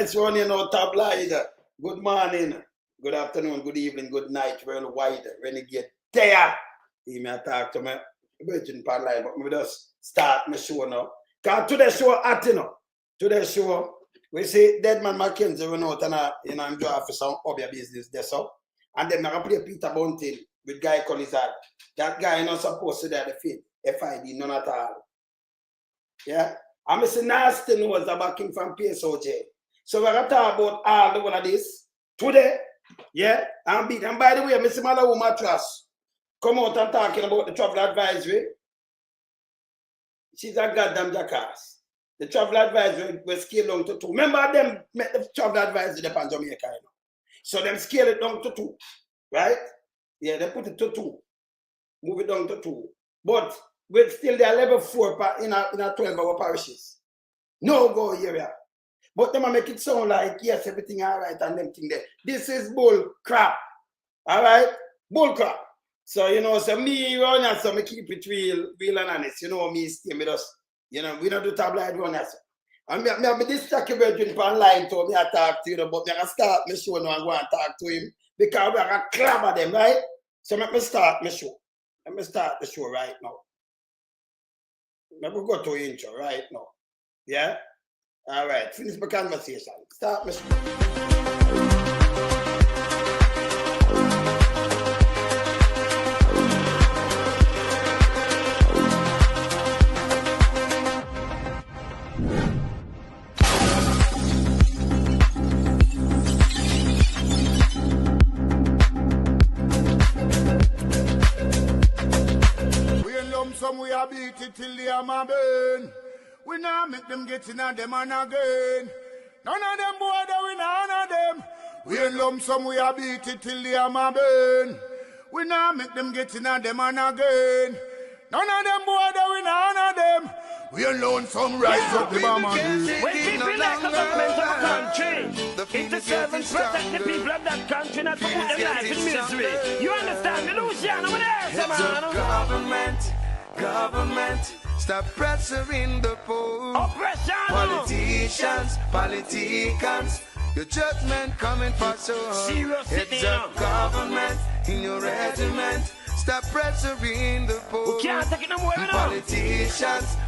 journalists running out tabloid. Good morning, good afternoon, good evening, good night, worldwide. Renegade there. He may talk to me virgin part line, but we just start my show now. Because today's show at today's show, we see Deadmon Mckenzie run out and I'm draw for some Obeah business there so. And then I play Peter Bunting with guy called his ad. That guy not supposed to do the fit. FID, none at all. Yeah? I'm saying nasty news about King from Psoj. So we're going to talk about all the one of this today. Yeah? And by the way, Mr. Malawu Matras come out and talking about the travel advisory. She's a goddamn jackass. The travel advisory was scaled down to 2. Remember them met the travel advisory upon Jamaica, you know? So them scale it down to 2. Right? Yeah, they put it to 2. Move it down to 2. But we're still there level 4 in a 12-hour parishes. No go area. But them make it sound like, yes, everything all right and them thing there. This is bull crap. All right? Bull crap. So, you know, so me run and so me keep it real and honest. You know, me stay with us. You know, we don't do tabloid run as and me this tacky virgin online to me I talk to you, but me I start my show now and go and talk to him because we are going to clamor them, right? So let me start my show. Let me start the show right now. Let me go to intro right now. Yeah? All right. Finish my conversation. Start my show. Some we are beat it till the hammer burn. We now make them get in on them and again. None of them boy that we none of them. We in lump some we are beat it till the hammer burn. We now make them get in on them and again. None of them boy that we none of them. We alone some rise up the bomb and do. We keep like the government of a country. It's the servants protect the people of that country, not to put their life in misery. You understand me, Luciano? What else, man? Government, stop pressuring the poor. Oppression. Politicians, your judgment coming for sure. Serious It's a government in your regiment. Stop pressuring the poor. We can't take it no more, you know.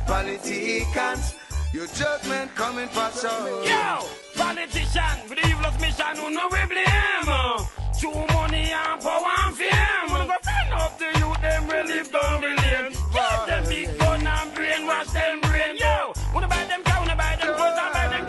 Politicians, your judgment coming for sure. Yo, politician, with the evilest mission, who know we blame. Too money and power and fame. We're gonna find up the youth, them really down the lane. Give them big gun and brainwash them brain. Yo, wanna buy them cow, wanna buy them clothes, and buy them.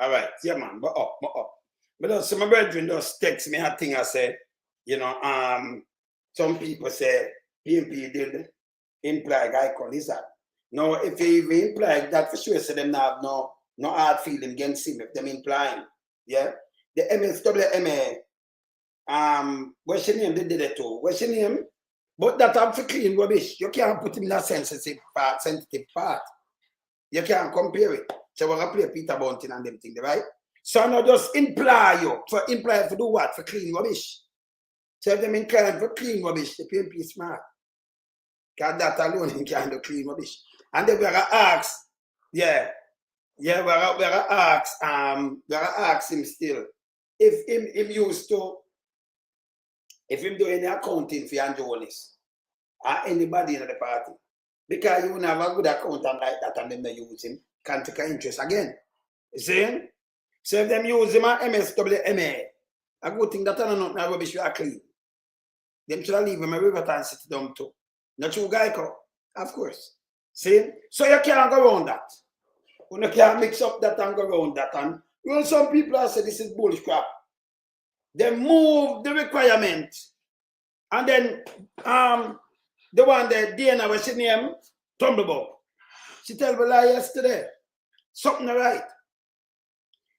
All right, yeah, man, but up. But some of my brethren just text me a thing I say, you know, some people say PMP did imply guy called his ad. Now, if he even imply that for sure, so them have no hard feeling against him if them implying, yeah. The MSWMA, what's your name? They did it too. What's your name? But that have for clean rubbish. You can't put him in a sensitive part. You can't compare it. So we're going to play Peter Bunting and them things, right? So now just imply for do what? For clean rubbish. So if them inclined for clean rubbish, the PMP is smart. Because that alone he can't do clean rubbish. And then we're going to ask, we're going to ask him still, if him used to, if him do any accounting for your journalists or anybody in the party. Because you won't have a good accountant like that and then they use him. Can't take interest again. You see? So if them use him at MSWMA a good thing that I don't know rubbish we are clean. Them should leave him a Riverton City down too. Not true guy come, of course. See? So you can't go around that. You can't mix up that and go around that. And you know, some people have said this is bullshit crap. They move the requirement. And then the one that Diana was she named Tumblebob. She tell me lie yesterday. Something right.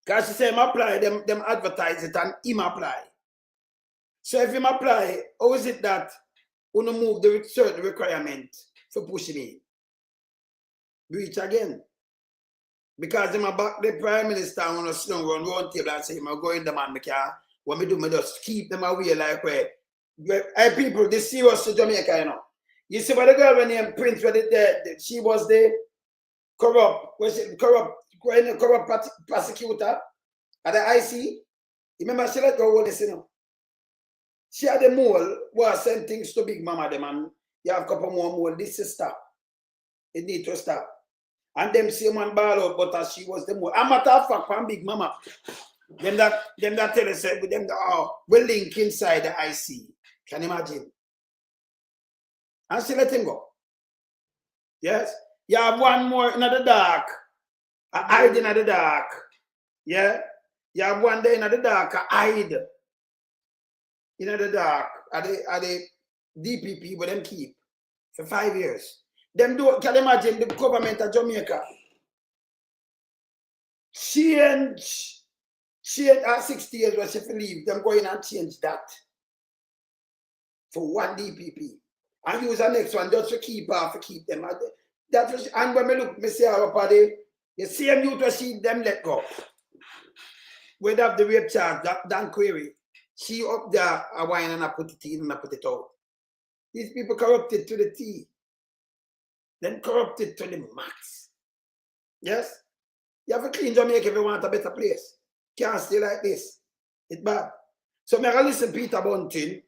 Because she said him apply, them advertise it and him apply. So if him apply, how is it that you move the certain requirement for pushing in? Reach again. Because him back the Prime Minister on a slow round table and say him go in the man because what me do, me just keep them away like where people this serious to Jamaica, you know. You see what the girl when named Prince she was the corrupt prosecutor at the IC. Remember she let go all this, you know. She had the mole was send things to Big Mama them and you have a couple more mole. This is stop. It need to stop. And them same one ball out, but as she was the mole. A matter of fact, from Big Mama. Them that tell us with them we link inside the IC. Can you imagine? And she let him go. Yes? You have one more in the dark. A hide in the dark. Yeah? You have one day in the dark, a hide in the dark. Are the DPP where them keep for 5 years. Them do, can you imagine the government of Jamaica? Change at 60 years when she leave, them go in and change that for one DPP. And use the next one just to keep them. That was, and when I look, I see our party, the same youth was see them let go. We'd have the rape charge, that query. She up there a wine and I put it in and I put it out. These people corrupted to the T. Then corrupted to the max. Yes? You have to clean Jamaica if you want a better place. Can't stay like this. It's bad. So I listen Peter Bunting.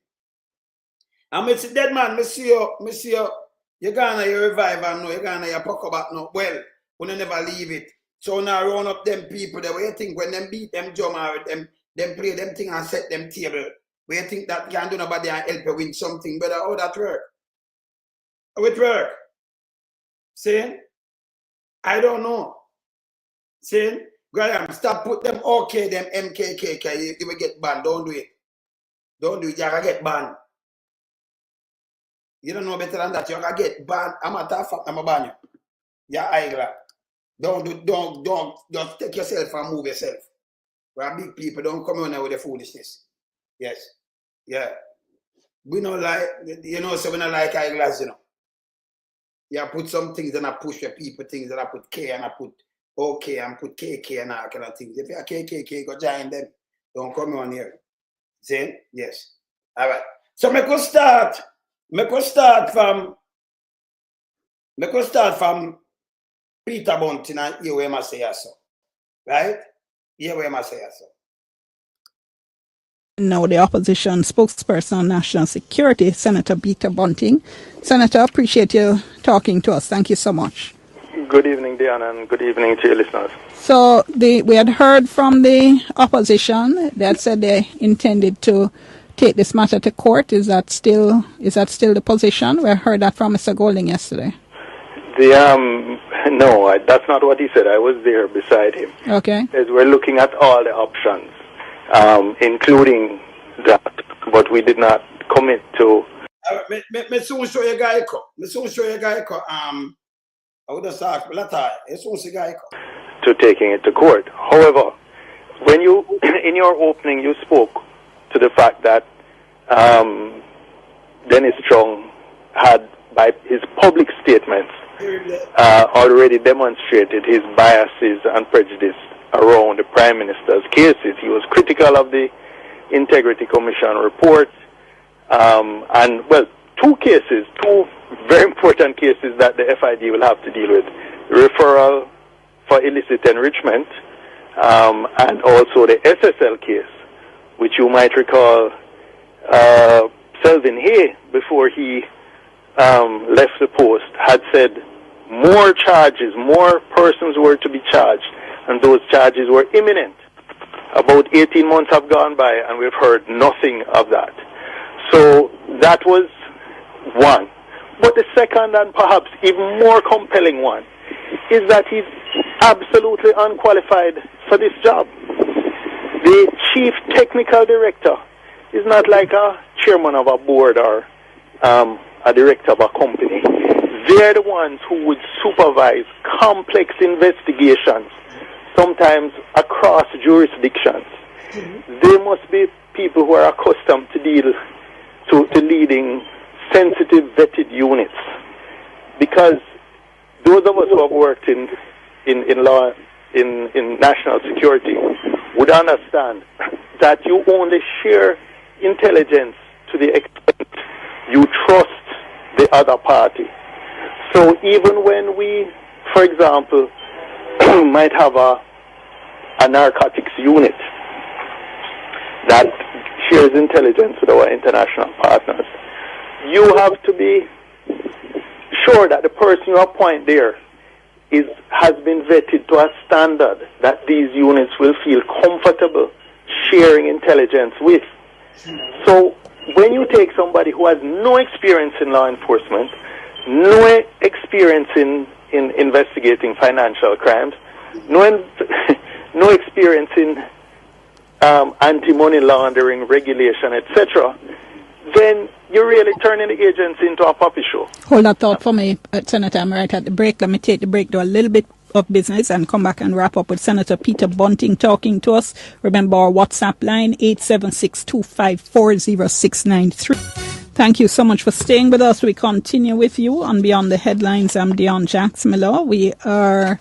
And I say, Deadman, you're gonna your revival now, you're gonna your pucker back now. Well, we never leave it. So now run up them people that way you think when them beat them drum or them play them thing and set them table. Where you think that can do nobody and help you win something, but how that work? How it work? See? I don't know. See? Graham, stop put them okay, them MKK, you will get banned. Don't do it. Don't do it, you're gonna get banned. You don't know better than that. You're gonna get banned. I'm a tough fuck, I'm a ban you. You're idler. Don't just take yourself and move yourself. We're big people, don't come on with the foolishness. Yes. Yeah. We don't like, you know, so we don't like idlers, you know. Yeah, put some things and I push your people things and I put K and I put OK and put KK and all kind of things. If you're KKK, go join them. Don't come on here. See? Yes. All right. So I could start from Peter Bunting and hear what I say so. Right? Hear what I say so. Now the opposition spokesperson on national security, Senator Peter Bunting. Senator, appreciate you talking to us. Thank you so much. Good evening, Diana, and good evening to your listeners. So we had heard from the opposition that said they intended to take this matter to court. Is that still the position? We heard that from Mr. Golding yesterday. No, that's not what he said. I was there beside him. Okay. As we're looking at all the options, including that, but we did not commit to. Me soon show you guy. I would have said, to taking it to court. However, when you, in your opening, you spoke to the fact that Dennis Chung had, by his public statements, already demonstrated his biases and prejudice around the Prime Minister's cases. He was critical of the Integrity Commission report, and, well, two very important cases that the FID will have to deal with. Referral for illicit enrichment, and also the SSL case, which you might recall Selvin Hay, before he left the post, had said more charges, more persons were to be charged, and those charges were imminent. About 18 months have gone by and we've heard nothing of that. So that was one. But the second and perhaps even more compelling one is that he's absolutely unqualified for this job. The chief technical director is not like a chairman of a board or a director of a company. They're the ones who would supervise complex investigations, sometimes across jurisdictions. They must be people who are accustomed to leading sensitive vetted units, because those of us who have worked in law, in national security, would understand that you only share intelligence to the extent you trust the other party. So even when we, for example, might have a narcotics unit that shares intelligence with our international partners, you have to be sure that the person you appoint there has been vetted to a standard that these units will feel comfortable sharing intelligence with. So when you take somebody who has no experience in law enforcement, no experience in investigating financial crimes, no experience in anti-money laundering, regulation, etc., then you're really turning the agency into a puppy show. Hold that thought for me, Senator. I'm right at the break. Let me take the break, do a little bit of business and come back and wrap up with Senator Peter Bunting talking to us. Remember our WhatsApp line, 876-254-0693. Thank you so much for staying with us. We continue with you on Beyond the Headlines. I'm Dion Jax-Miller. We are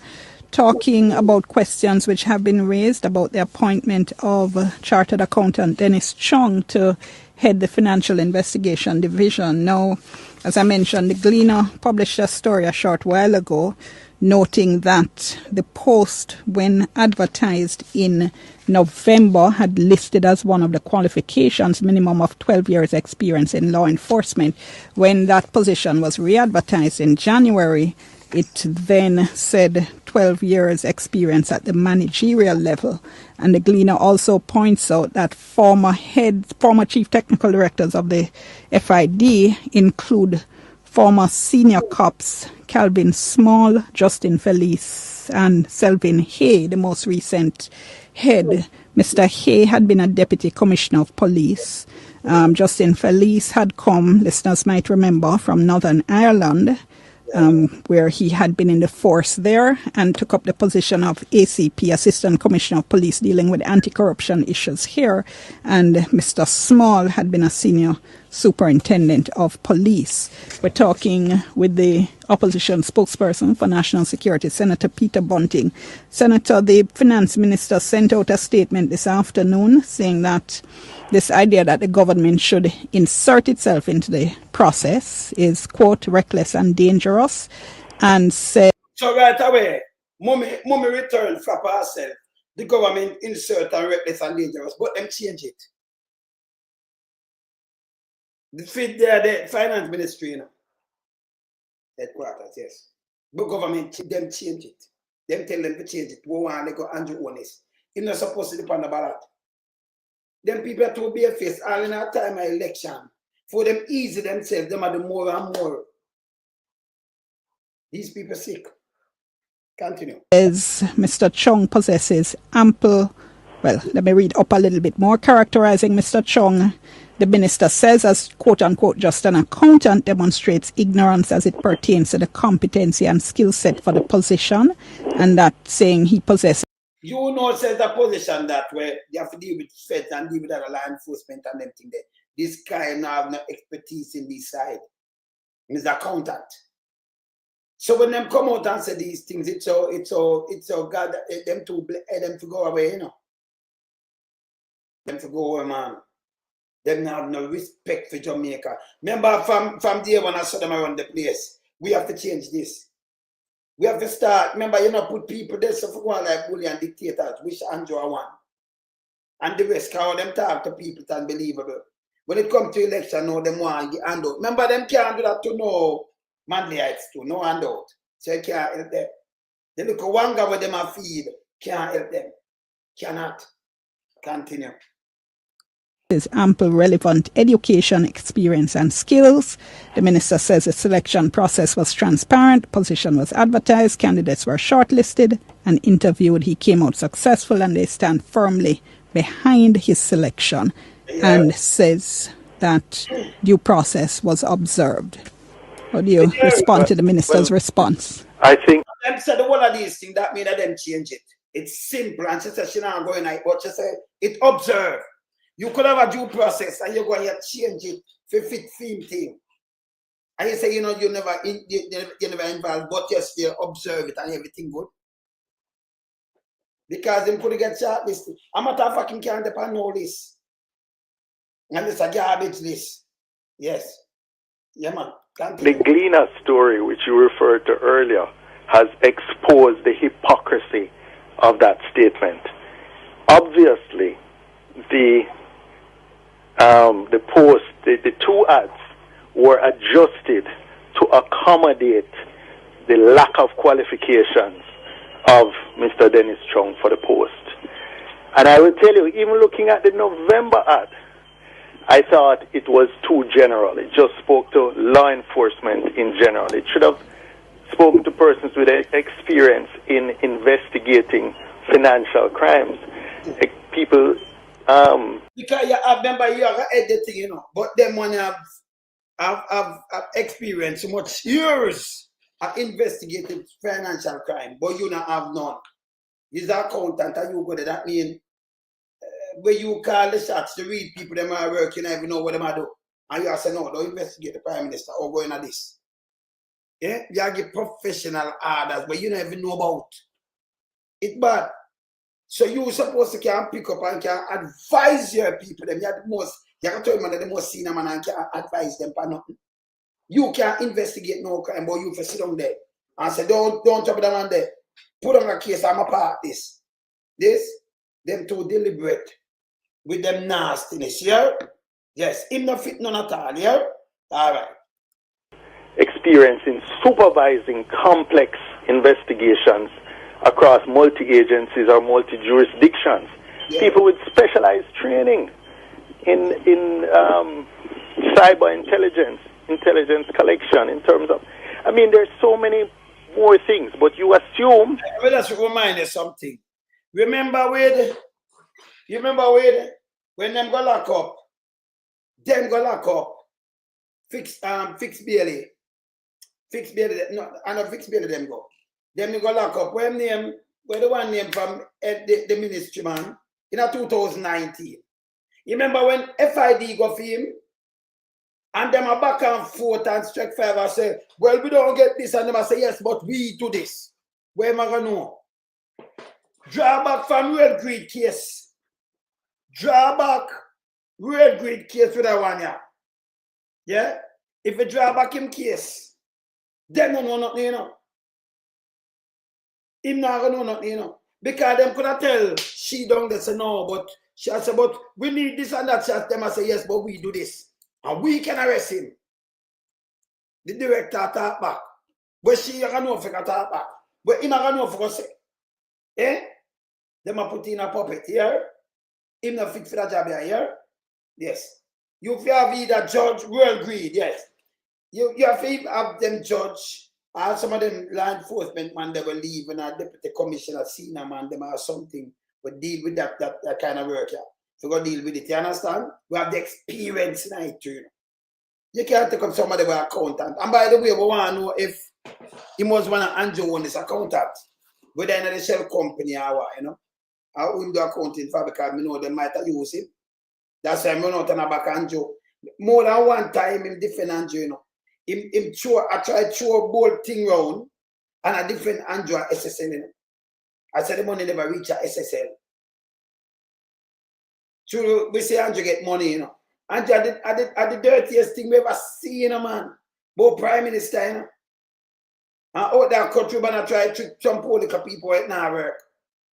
talking about questions which have been raised about the appointment of Chartered Accountant Dennis Chung to head the Financial Investigation Division. Now, as I mentioned, the Gleaner published a story a short while ago noting that the post, when advertised in November, had listed as one of the qualifications minimum of 12 years experience in law enforcement. When that position was re-advertised in January, it then said 12 years experience at the managerial level. And the Gleaner also points out that former chief technical directors of the FID include former senior cops Calvin Small, Justin Felice, and Selvin Hay, the most recent head. Mr. Hay had been a deputy commissioner of police. Justin Felice had come, listeners might remember, from Northern Ireland, where he had been in the force there and took up the position of ACP, Assistant Commissioner of Police, dealing with anti-corruption issues here. And Mr. Small had been a senior superintendent of police. We're talking with the opposition spokesperson for national security, Senator Peter Bunting. Senator, the finance minister sent out a statement this afternoon saying that this idea that the government should insert itself into the process is, quote, reckless and dangerous, and said... So right away, mommy return for herself. The government insert and reckless and dangerous, but them change it. The finance ministry, you know, headquarters, yes. But government, them change it. Them tell them to change it. Who want to go Andrew Honest. He's not supposed to depend on the ballot. Them people are too barefaced all in our time of election. For them easy themselves, them are the more and more. These people sick. Continue. As Mr. Chung possesses ample, well, let me read up a little bit more. Characterizing Mr. Chung, the minister says, as quote-unquote just an accountant, demonstrates ignorance as it pertains to the competency and skill set for the position, and that saying he possesses. You know, says the position that way you have to deal with feds and deal with other law enforcement and them thing there. This guy now have no expertise in this side. He's an accountant. So when them come out and say these things, it's so God, them to go away, you know. Them to go away, man. Them have no respect for Jamaica. Remember from day when I saw them around the place, we have to change this. We have to start, remember, you know, put people there so for one like bully and dictators, which Andrew won. And the rest, how them talk to people, it's unbelievable. When it comes to election, no, them want to hand out. Remember, them can't do that to no Manleyites too, no handout. So you can't help them. They look at one guy where them are feed, can't help them. Cannot. Continue. His ample relevant education, experience, and skills. The minister says the selection process was transparent, position was advertised, candidates were shortlisted and interviewed. He came out successful and they stand firmly behind his selection, and says that due process was observed. How do you respond to the minister's response? I think Them said the one of these things that mean that them change it. It's simple, and she said she not going like, but she said it observed. You could have a due process and you're going to change it for fit theme thing. And you say, you know, you never involved, but you still observe it and everything good. Because them could get shortlisted. I'm not a fucking can't depend on all this. And it's a garbage list. Yes. Yeah, man. the Gleaner story, which you referred to earlier, has exposed the hypocrisy of that statement. Obviously, the post, the two ads were adjusted to accommodate the lack of qualifications of Mr. Dennis Chung for the post. And I will tell you, even looking at the November ad, I thought it was too general. It just spoke to law enforcement in general. It should have spoken to persons with experience in investigating financial crimes. People... because you have, remember, you have editing, you know, but them one have experienced so much years of investigating financial crime, but you not have none. He's an accountant, and you go to that mean where you call the shots to read people them are working, you never know what them are do. And you say, no, don't investigate the Prime Minister or going at this. Yeah? You give professional orders, but you never know about. It's bad. So you're supposed to can pick up and can advise your people. Them. You're the most, you can tell them the most senior man and can advise them for nothing. You can't investigate no crime, but you can sit down there and say, don't trouble them on there. Put on a case, I'm a part of this. This, them too deliberate with them nastiness, yeah? Yes, him not fit none at all, yeah? All right. Experience in supervising complex investigations across multi-agencies or multi-jurisdictions. Yeah. People with specialized training in cyber intelligence collection in terms of, I mean, there's so many more things, but you assume... Let us remind you something. Remember when them go lock up, them go lock up, fix Bailey, no, I know fix Bailey them go. Them go lock up. Where the one name from the ministry man in 2019. You remember when FID go for him? And them are back and forth and strike five and say, well, we don't get this. And them say, yes, but we do this. Where am I going to know? Draw back from real greed case. Draw back real greed case with that one, yeah. Yeah? If you draw back him case, then no know nothing, you know. Him not going to know nothing, you know. Because them could have tell she don't they say no, but she said, but we need this and that. She them I say, yes, but we do this. And we can arrest him. The director talk back. But she can know if I talk back. But him can know if I say. Eh? Them are put in a puppet here. Him not fit for that job here. Yes. You have either judge world greed, yes. You have to have them judge. And some of them law enforcement man they will leave and a deputy commissioner, senior man, them or something will deal with that kind of work, yeah. So go deal with it, you understand? We have the experience in it too. You can't take up somebody by accountant. And by the way, we want to know if he must want to Andrew on this accountant. Whether in the shell company or what, you know. I wouldn't do accounting for because we know they might have used him. That's why I'm not on a back Andrew. More than one time in different Andrew, you know. I tried to throw a bold thing round and a different Andrew at SSL, you know. I said the money never reach at SSL. So we say Andrew get money, you know. Andrew I did the dirtiest thing we ever seen, you know, man. Both Prime Minister, you know. And out there country, but I try to trick some political people it now work.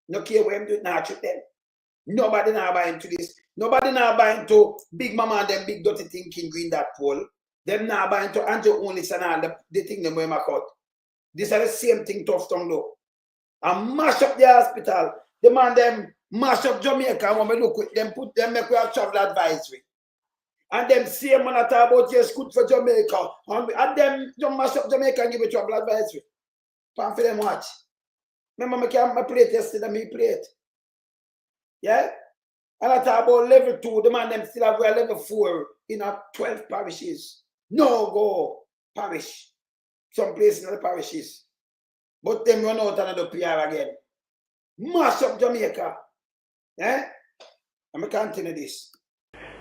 No care where I'm doing now trick them. Nobody now buying to this. Nobody now buying to Big Mama and them big dirty thinking green that poll. Them now buying to Andrew only and all the thing them where I cut. This are the same thing tough tongue though. And mash up the hospital. The man them mash up Jamaica, and when we look with them, put them, make we have travel advisory. And them same man that talk about yes, good for Jamaica. And them just mash up Jamaica and give it travel advisory. Pan for them watch. Remember, I played yesterday, me played. Yeah? And I talk about level 2, the man them still have level 4 in 12 parishes. No go parish. Some place in the parishes. But them run out another PR again. Mash up Jamaica. Yeah? I'm going to continue this.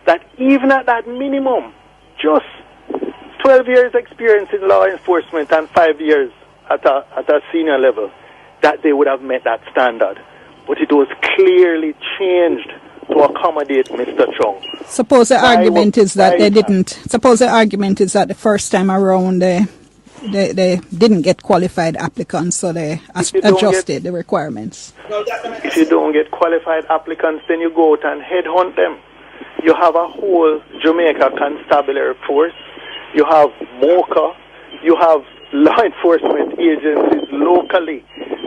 That even at that minimum, just 12 years experience in law enforcement and 5 years at a senior level, that they would have met that standard. But it was clearly changed to accommodate Mr. Chung. Suppose the argument is that they didn't. Suppose the argument is that the first time around they didn't get qualified applicants, so they adjusted the requirements. If you don't get qualified applicants, then you go out and headhunt them. You have a whole Jamaica constabulary force. You have MOCA. You have law enforcement agencies locally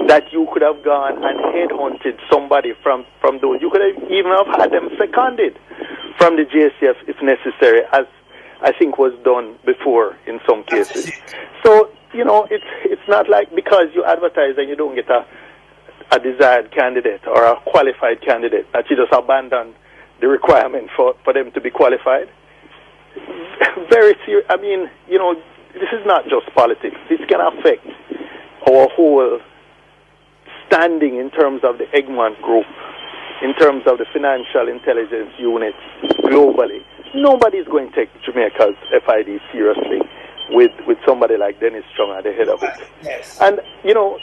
that you could have gone and headhunted somebody from those. You could have even have had them seconded from the JCF if necessary, as I think was done before in some cases. So, you know, it's not like because you advertise and you don't get a desired candidate or a qualified candidate that you just abandon the requirement for them to be qualified. Very serious. I mean, you know, this is not just politics. This can affect our whole standing in terms of the Egmont Group, in terms of the financial intelligence units globally. Nobody's going to take Jamaica's FID seriously with somebody like Dennis Chung at the head of it. Yes. And, you know,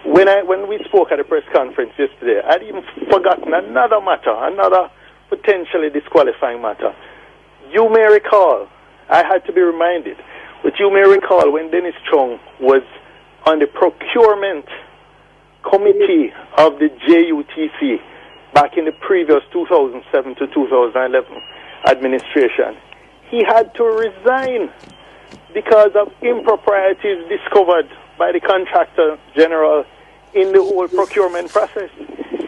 when we spoke at the press conference yesterday, I'd even forgotten another matter, another potentially disqualifying matter. You may recall, I had to be reminded, but you may recall when Dennis Chung was on the procurement committee of the JUTC back in the previous 2007 to 2011 administration, he had to resign because of improprieties discovered by the contractor general in the whole procurement process.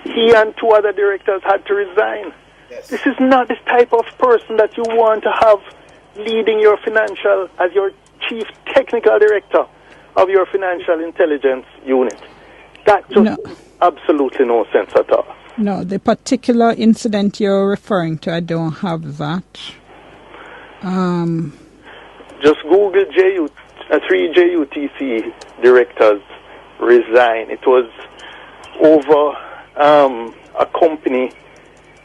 He and 2 other directors had to resign. Yes. This is not the type of person that you want to have leading your financial, as your chief technical director of your financial intelligence unit. That just makes absolutely no sense at all. No, the particular incident you're referring to, I don't have that. Just Google 3 JUTC directors resign. It was over a company,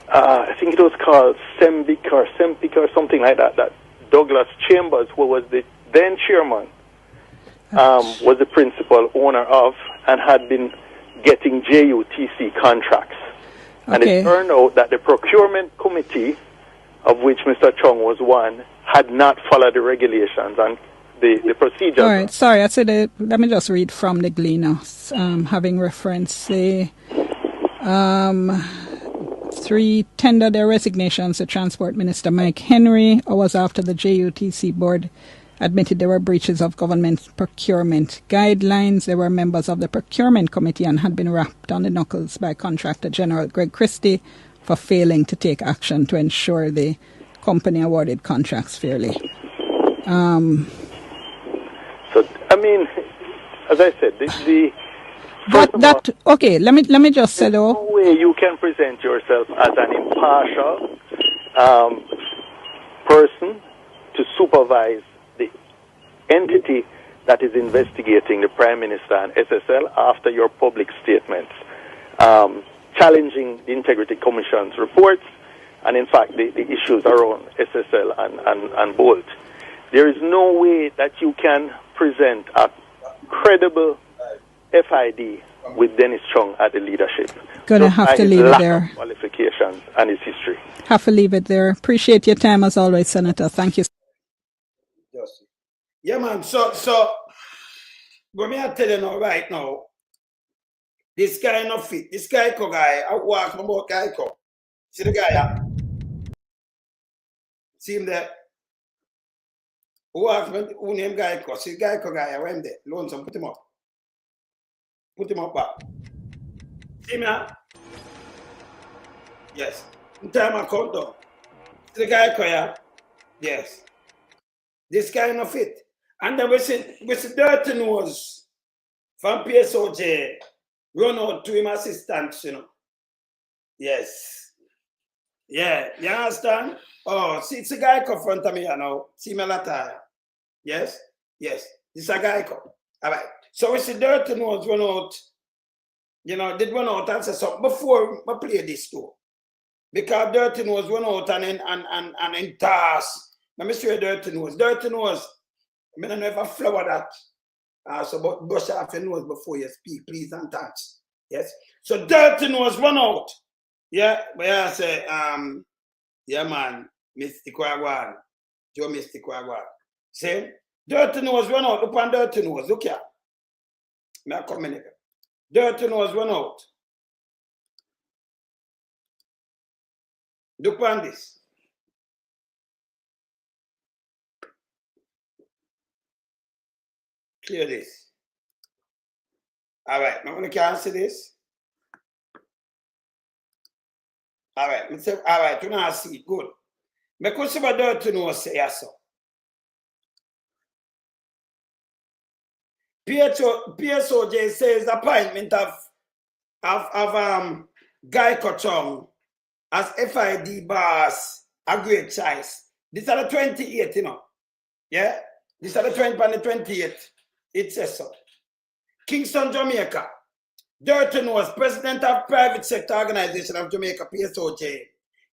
I think it was called Sempic or something like that, that Douglas Chambers, who was the then chairman, was the principal owner of and had been getting JUTC contracts. Okay. And it turned out that the procurement committee, of which Mr. Chung was one, had not followed the regulations and the procedures. All right, sorry, I said let me just read from the Gleaner, having reference the 3 tendered their resignations to Transport Minister Mike Henry hours after the JUTC board admitted there were breaches of government procurement guidelines. They were members of the procurement committee and had been rapped on the knuckles by Contractor General Greg Christie for failing to take action to ensure the company awarded contracts fairly. So, I mean, as I said, okay, let me just say though. No way you can present yourself as an impartial person to supervise the entity that is investigating the Prime Minister and SSL after your public statements, challenging the Integrity Commission's reports, and in fact the issues around SSL and Bolt. There is no way that you can present a credible FID with Dennis Chung at the leadership. Gonna have to leave it there. Qualifications and his history. Have to leave it there. Appreciate your time as always, Senator. Thank you. Yeah, man. So, what me I tell you now, right now, this guy not fit. This guy guy, I walk about guy co. See the guy, yeah? See him there? Who name guy co? See the guy guy, I went there. Lonesome, put him up. Put him up back. See me now? Yes. In time I count down. The guy cry. Yes. This guy no fit. And then we see dirty nose from Psoj run out to him assistants, you know. Yes. Yeah. You understand? Oh, see, it's a guy come front of me, you know. See me later. Yes? Yes. This a guy come. All right. So we see dirty nose run out. You know, did run out and say something before I play this too. Because dirty nose run out and in task. Let me show you dirty nose. Dirty nose. I don't know if I flower that. So but brush off your nose before you speak, please, and touch. Yes. So dirty nose run out. Yeah, but I say, yeah man, Mr. Kwagwan. Joe Mr. Kwagwan. See? Dirty nose run out. Look on dirty nose. Look here. May I come in here? Dirty nose run out. Look on this. Clear this. All right, now when you can see this. All right, let's say, all right, you now see it. Good. Me could see what dirty nose say so. Psoj says appointment of Guy Kochong as FID boss a great choice. This are the 28th, you know. Yeah? This are the 20 and the 28th. It says so. Kingston, Jamaica. Dirty Nose, president of private sector organization of Jamaica, Psoj,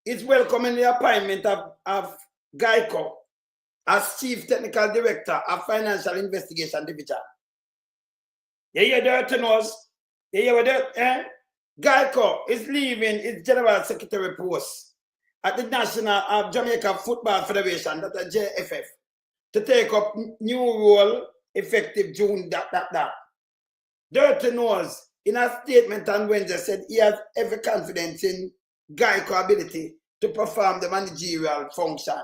is welcoming the appointment of Geico as chief technical director of financial investigation division. Yeah, Dirty Nose. Yeah, Geico is leaving its general secretary post at the National Jamaica Football Federation, that is JFF, to take up new role effective June that. Dirty Nose, in a statement on Wednesday, said he has every confidence in Geico ability to perform the managerial function,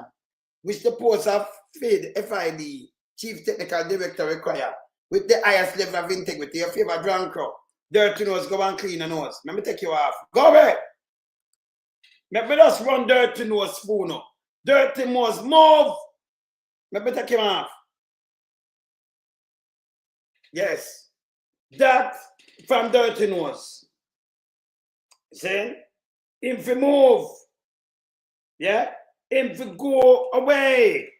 which the post of FID, Chief Technical Director, require, with the highest level of integrity. Your favorite drunk crow. Dirty Nose, go and clean the nose. Let me take you off. Go away. Let me just run Dirty Nose spoon up. Dirty Nose, move. Let me take him off. Yes. That from Dirty Nose. See? If you move, yeah? If you go away.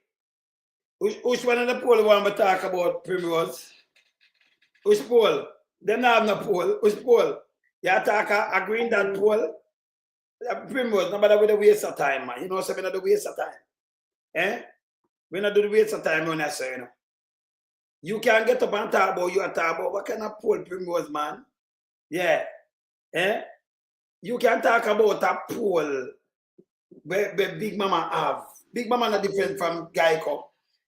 Which one of the poll want to talk about Primrose? Which poll? They don't have no poll. Which poll? You talk agreeing that poll? Primrose, nobody with a waste of time, man. You know, so we not do waste of time. Eh? We not do the waste of time when I say, you know. You can get up and talk about you and talk about what kind of poll Primrose, man? Yeah. Eh? You can talk about a poll where Big Mama have. Big Mama not different from Geico.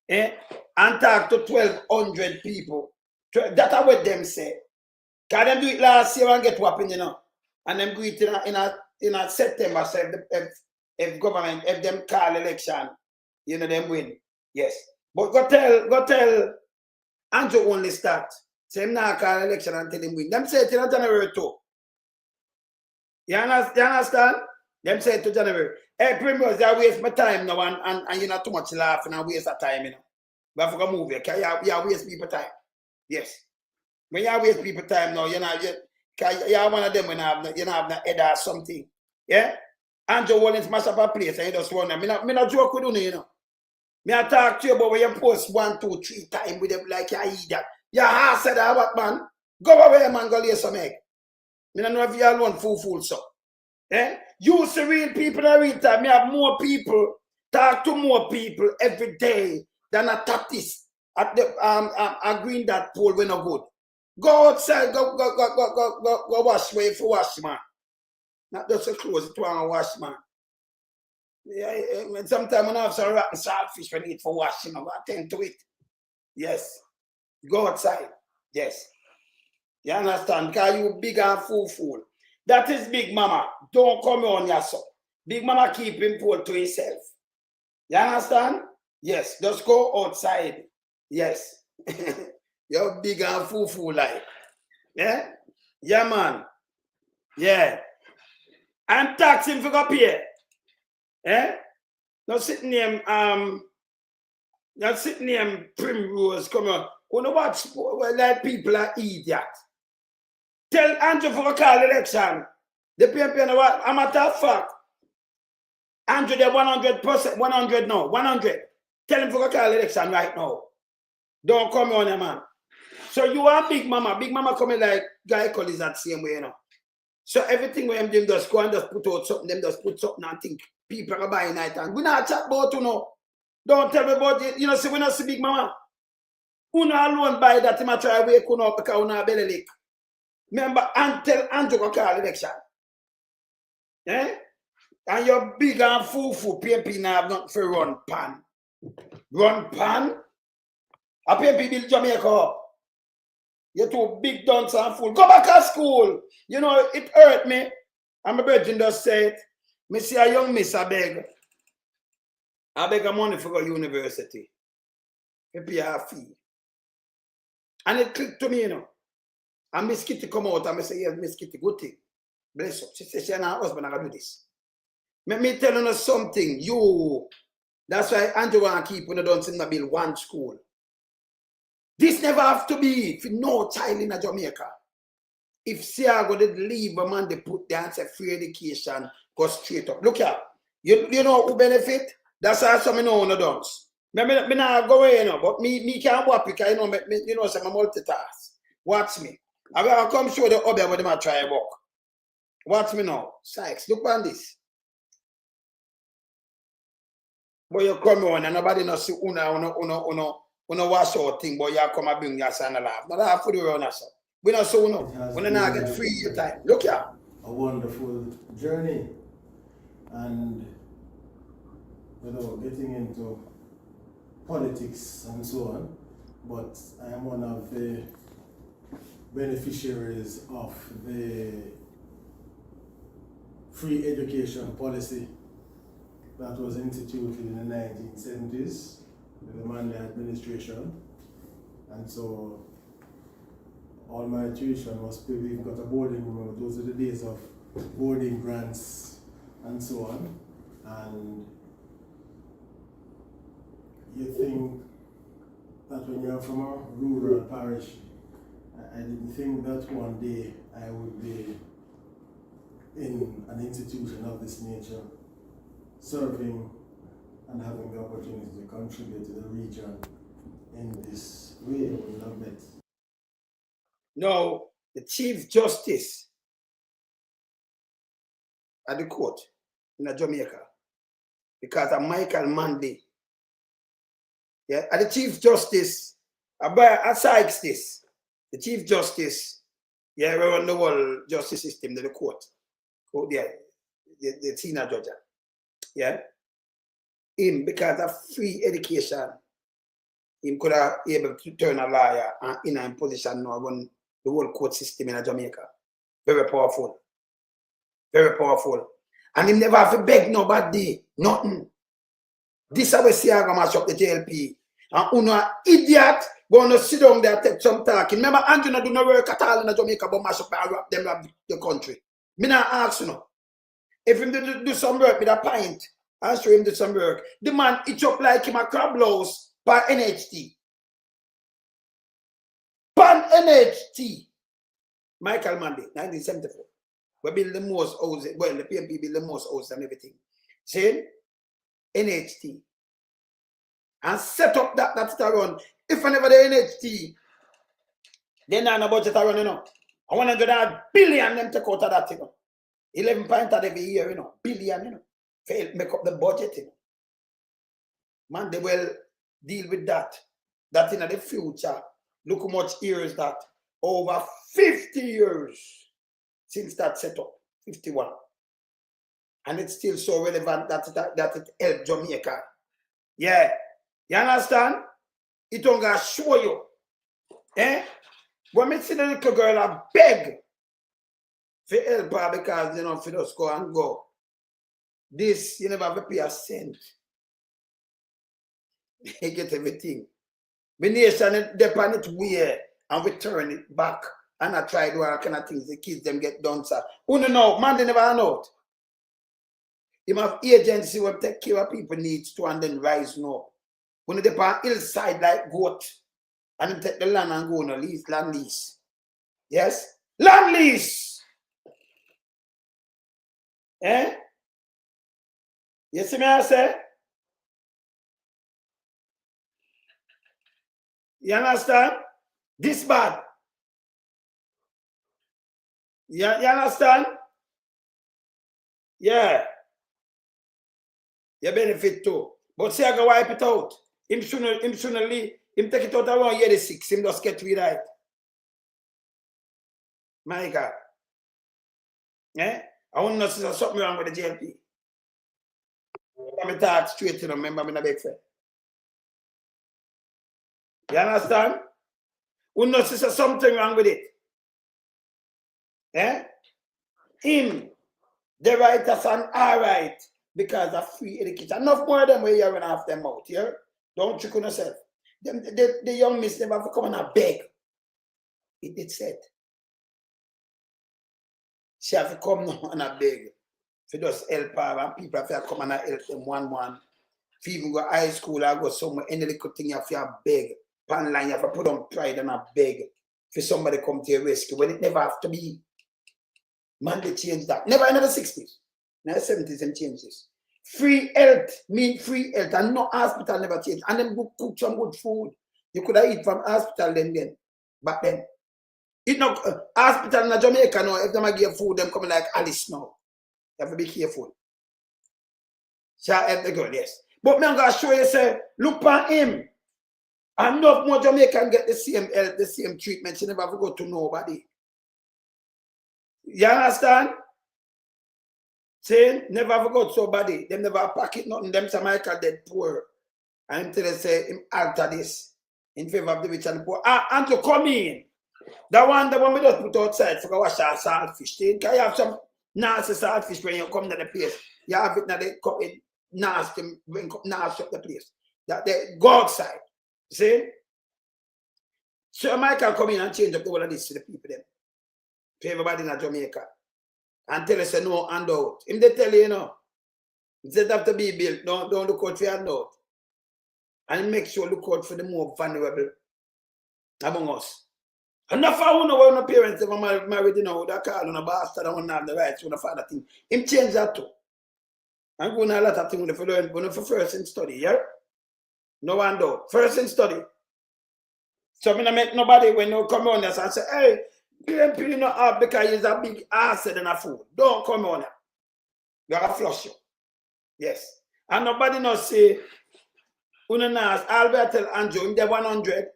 Eh? And talk to 1,200 people. That's what them say. Can them do it last year and get whopping, you know? And them do it in a September, so if government, if them call election, you know, them win. Yes. But go tell Andrew only start. Say him not call election until him win. Them say it in January 2. You understand? Them say it to January. Hey, Primrose, you waste my time now and you're not too much laughing and waste of time, you know. We have to move here. You waste people time. Yes. When you waste people time now, you're one of them when you don't have no head or something. Yeah? Andrew Wallins mash up a place and you just run them. Me not joke with you, you know. Me I talk to you about when you post 1, 2, 3 times with them like you eat that. Your ass said that what, man? Go away, man, go lay some egg. Me don't know if you alone fool so. Eh? You see real people in real time. Me have more people, talk to more people every day than a tactist at the agreeing that poll when no good. Go outside, go wash where you wash, man. Not just so close to want to wash, man. Yeah, sometimes when I have some rotten saltfish when I eat for washing, I attend to it. Yes. Go outside. Yes. You understand? Because you big and fool. That is Big Mama. Don't come on yourself. Big Mama keep him poor to himself. You understand? Yes. Just go outside. Yes. You're big and fool like. Yeah? Yeah, man. Yeah. and tax him for go pay. Eh? Now sitting name Primrose come on. Who know watch like people are idiot. Tell Andrew for a call election. The PMP know what? A matter of fact. Andrew, they're 100%, 100 now, 100. Tell him for a call election right now. Don't come on, man. So you are Big Mama. Big Mama coming like guy call is that same way, you know. So everything when them just go and just put out something, them just put something and think people are buying night and we not chat about you know. Don't tell me about it. You know, see, we not see Big Mama. Who not alone buy that him a try wake up because we not belly lick. Remember, and tell Andrew to call election. Eh? And you're big and full, PMP now have nothing for run pan. Run pan? A PMP build Jamaica up. You're too big dunce and fool. Go back to school. You know, it hurt me. And my virgin just said, me see a young miss, I beg a money for go university. Me pay a fee. And it clicked to me, you know. And Miss Kitty come out and I say, yes, Miss Kitty, good thing. Bless her. She said, she and her husband are going to do this. Let me tell you something. You, that's why Andrew want to keep when you don't seem to build one school. This never have to be for no child in Jamaica. If Siago did leave a man, they put the answer free education, go straight up. Look here. You know who benefit? That's also me know no dance. Me not go away, you know, but me can't work because you know, so I'm multitask. Watch me. I'll come show the Obeah where they might try work. Watch me now. Sykes, look on this. But you come on and nobody knows see uno wash out thing, but you come and bring your son alive. Not have food around us. We not so no. We not get free your time. Look here. A wonderful journey. And without getting into politics and so on, but I am one of the beneficiaries of the free education policy that was instituted in the 1970s with the Mandela administration. And so all my tuition was paid. We've got a boarding room. Those are the days of boarding grants and so on. And you think that when you're from a rural parish, I didn't think that one day I would be in an institution of this nature, serving and having the opportunity to contribute to the region in this way. I would love it. No, the Chief Justice at the court in Jamaica, because of Michael Manley. Yeah, and the Chief Justice, I Sykes this. The Chief Justice, yeah, we run the whole justice system, the court. Oh, yeah, the senior judge. Yeah. Him, because of free education, him could have able to turn a lawyer and in a position now run the whole court system in Jamaica. Very powerful. Very powerful. And him never have to beg nobody, nothing. This is how we see how mash up the JLP. And uno idiot going to sit down there take some talking. Remember, Andrew not do no work at all in Jamaica, but mash up and wrap them up the country. Me not ask you know. If him do some work with a pint, I'll show him do some work. The man itch up like him a crab louse by NHT. Pan NHT. Michael Manley, 1974. We build the most houses. Well, the PMP build the most houses and everything. See? NHT. And set up that run. If whenever the NHT, they not no budget run, you know. 100 billion them take out of that, you know. 11 points every year, you know. Billion, you know. Fail make up the budget, you know. Man, they will deal with that. That in the future. Look how much years that. Over 50 years since that set up. 51. And it's still so relevant that it helped Jamaica. Yeah. You understand? It don't gonna show you. Eh? When me see the little girl, I beg for help her because, you know, for us go and go. This, you never have to pay a cent. You get everything. The nation depend it weird and we turn it back. And I try to do all kind of things. The kids them get done, sir. Who don't know? Man, they never know. Him have agency will take care of people needs to and then rise up. When they on hillside like goat, and him take the land and go on a lease, land lease. Yes? Land lease! Eh? You see me I say? You understand? This bad. You understand? Yeah. You benefit too. But see, I go wipe it out. Him shouldn't leave. Him take it out around year 6. Him just get rid of it. My God. Eh? I want to see something wrong with the JLP. I'm talk straight to them. Remember, I'm in a big friend. You understand? We know see something wrong with it. Eh? Him, the writers and all right because of free education. Enough more of them where you're running off them out, yeah? Don't trick on yourself. The young miss never have to come and beg. It did said. She have to come now and beg. If just help her and people have to come and help them one. If you even go high school or go somewhere, any little thing you have to beg. Pan line, you have to put on pride and beg for somebody come to your rescue when it never have to be. Man, they change that. Never in the 60s. In the 70s, and change this. Free health mean free health, and no hospital never change. And them go cook some good food. You could have eat from hospital then. Back then. It no hospital in Jamaica now, if them give food, them coming like Alice now. You have to be careful. Shall help the girl, yes. But me I'm gonna show you, say, look at him. Enough more Jamaican get the same health, the same treatment. She never have to go to nobody. You understand? Saying never have to go to somebody. Them never pocket nothing. Them Jamaica dead poor. And until they say him alter this in favor of the rich and the poor. And to come in. The one we just put outside for wash our saltfish. Can you have some nasty saltfish when you come to the place? You have it now they come in nasty up the place. That they go outside. See? So Michael come in and change up the whole of this to the people them. To everybody in Jamaica. And tell us no handout. If they tell you, instead of to be built, don't look out for your handout. And make sure look out for the more vulnerable among us. And not for when our parents ever married, that call on a bastard and have the rights to the father thing. Him change that too. I'm going to a lot of things when you learn for first in study, yeah? No handout. First in study. So I'm going to make nobody when you come on this and say, hey, PMP not up because he's a big ass than a fool. Don't come on here. You gotta flush you. Yes. And nobody not say, Albert tell Andrew, the 100,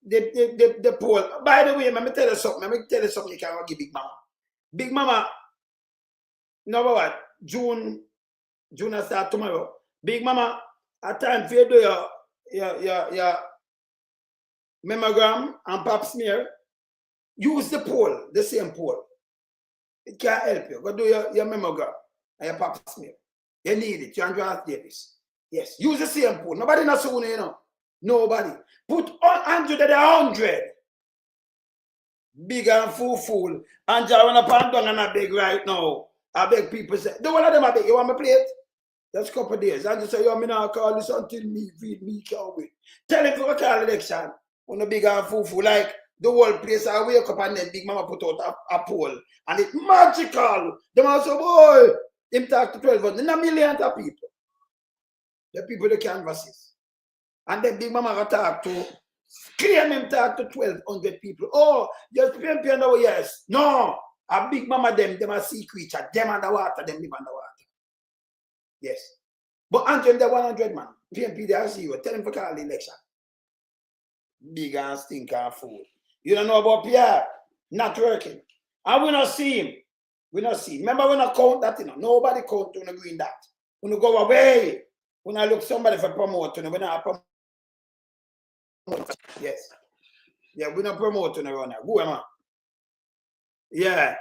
the poll. By the way, let me tell you something you can't give Big Mama. Big Mama, number what? June will start tomorrow. Big Mama, at time for you do your mammogram and pap smear. Use the poll, the same poll. It can help you. Go do your mammogram and your pap smear. You need it. You Andrew Davis. Yes. Use the same poll. Nobody not soon, Nobody. Put on Andrew to the 100. Big and fool. Andrew I want to pan down and I beg right now. I beg people say, do one of them I beg. You want me play it? Just a couple of days. Andrew say, yo, me now call this until me can't wait. Tell him to call election. On the big and fool. Like the whole place, I wake up and then Big Mama put out a poll. And it's magical. The man say, boy, him talk to 12 in a million of people. The people, the canvases. And then Big Mama got talk to, claim him talk to 1,200 people. Oh, just PMP now, yes. No. A Big Mama, them a sea creature. Them underwater, them live underwater. Yes. But Andrew, the 100 man. PMP, they are zero. Tell him for call the election. Big and stinker fool. You don't know about Pierre, not working. And we not see him. We not see him. Remember, we not count that, Nobody count to agree in that. We not go away. We not look somebody for promote, we not promote. Yes. Yeah, we not promote around there. Go, man. Yeah.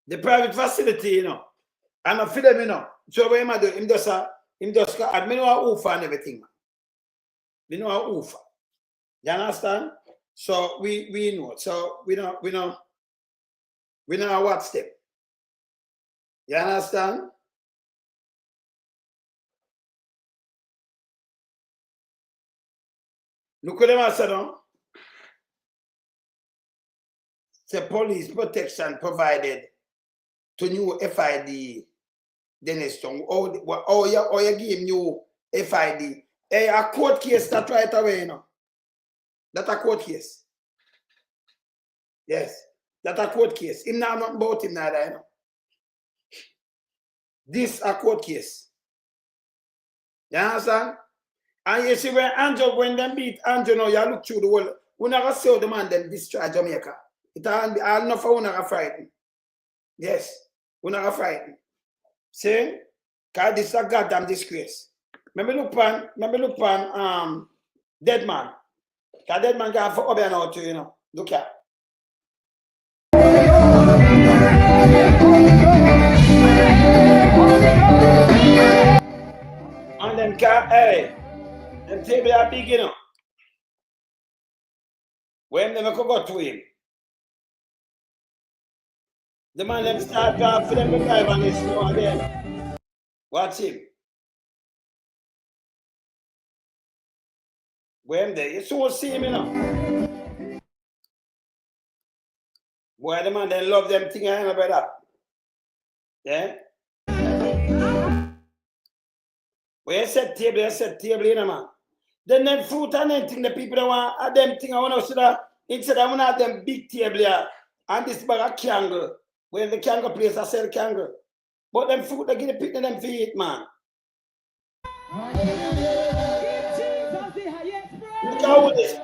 The private facility, and I feel them, So what am I doing? Him just I know how UFA and everything, man. We know how UFA. You understand? So we know. So we know We know what step. You understand? Look at them I said, no? Say police protection provided to new FID Dennis Chung. Oh, you give new FID. Hey, a court case that right away, you know. That's a court case. Yes, that's a court case. Him now not about him neither, you know. This a court case. You understand? And you see when them beat Andrew now, you look through the world. We never see how the man them destroy Jamaica. It all enough for we never fighting. Yes, we never fighting. See? Because this is a goddamn disgrace. Remember look pan Deadmon. Because Deadmon got for Obeah now too, you know. Look at. And them car, hey, them table are big, you know. When them could go to him. The man them start for them to drive on this slow again. Watch him. When they, you so see him, you know. Boy, the man they love them thing, I know better. Yeah? When you set table, you know, man. Then them fruit and anything, the people that want them thing, I want to see that instead I want to have them big table here and this bag of candle. When the candle place, I sell candle. But them fruit, they get the picnic them feet, man. Look how this.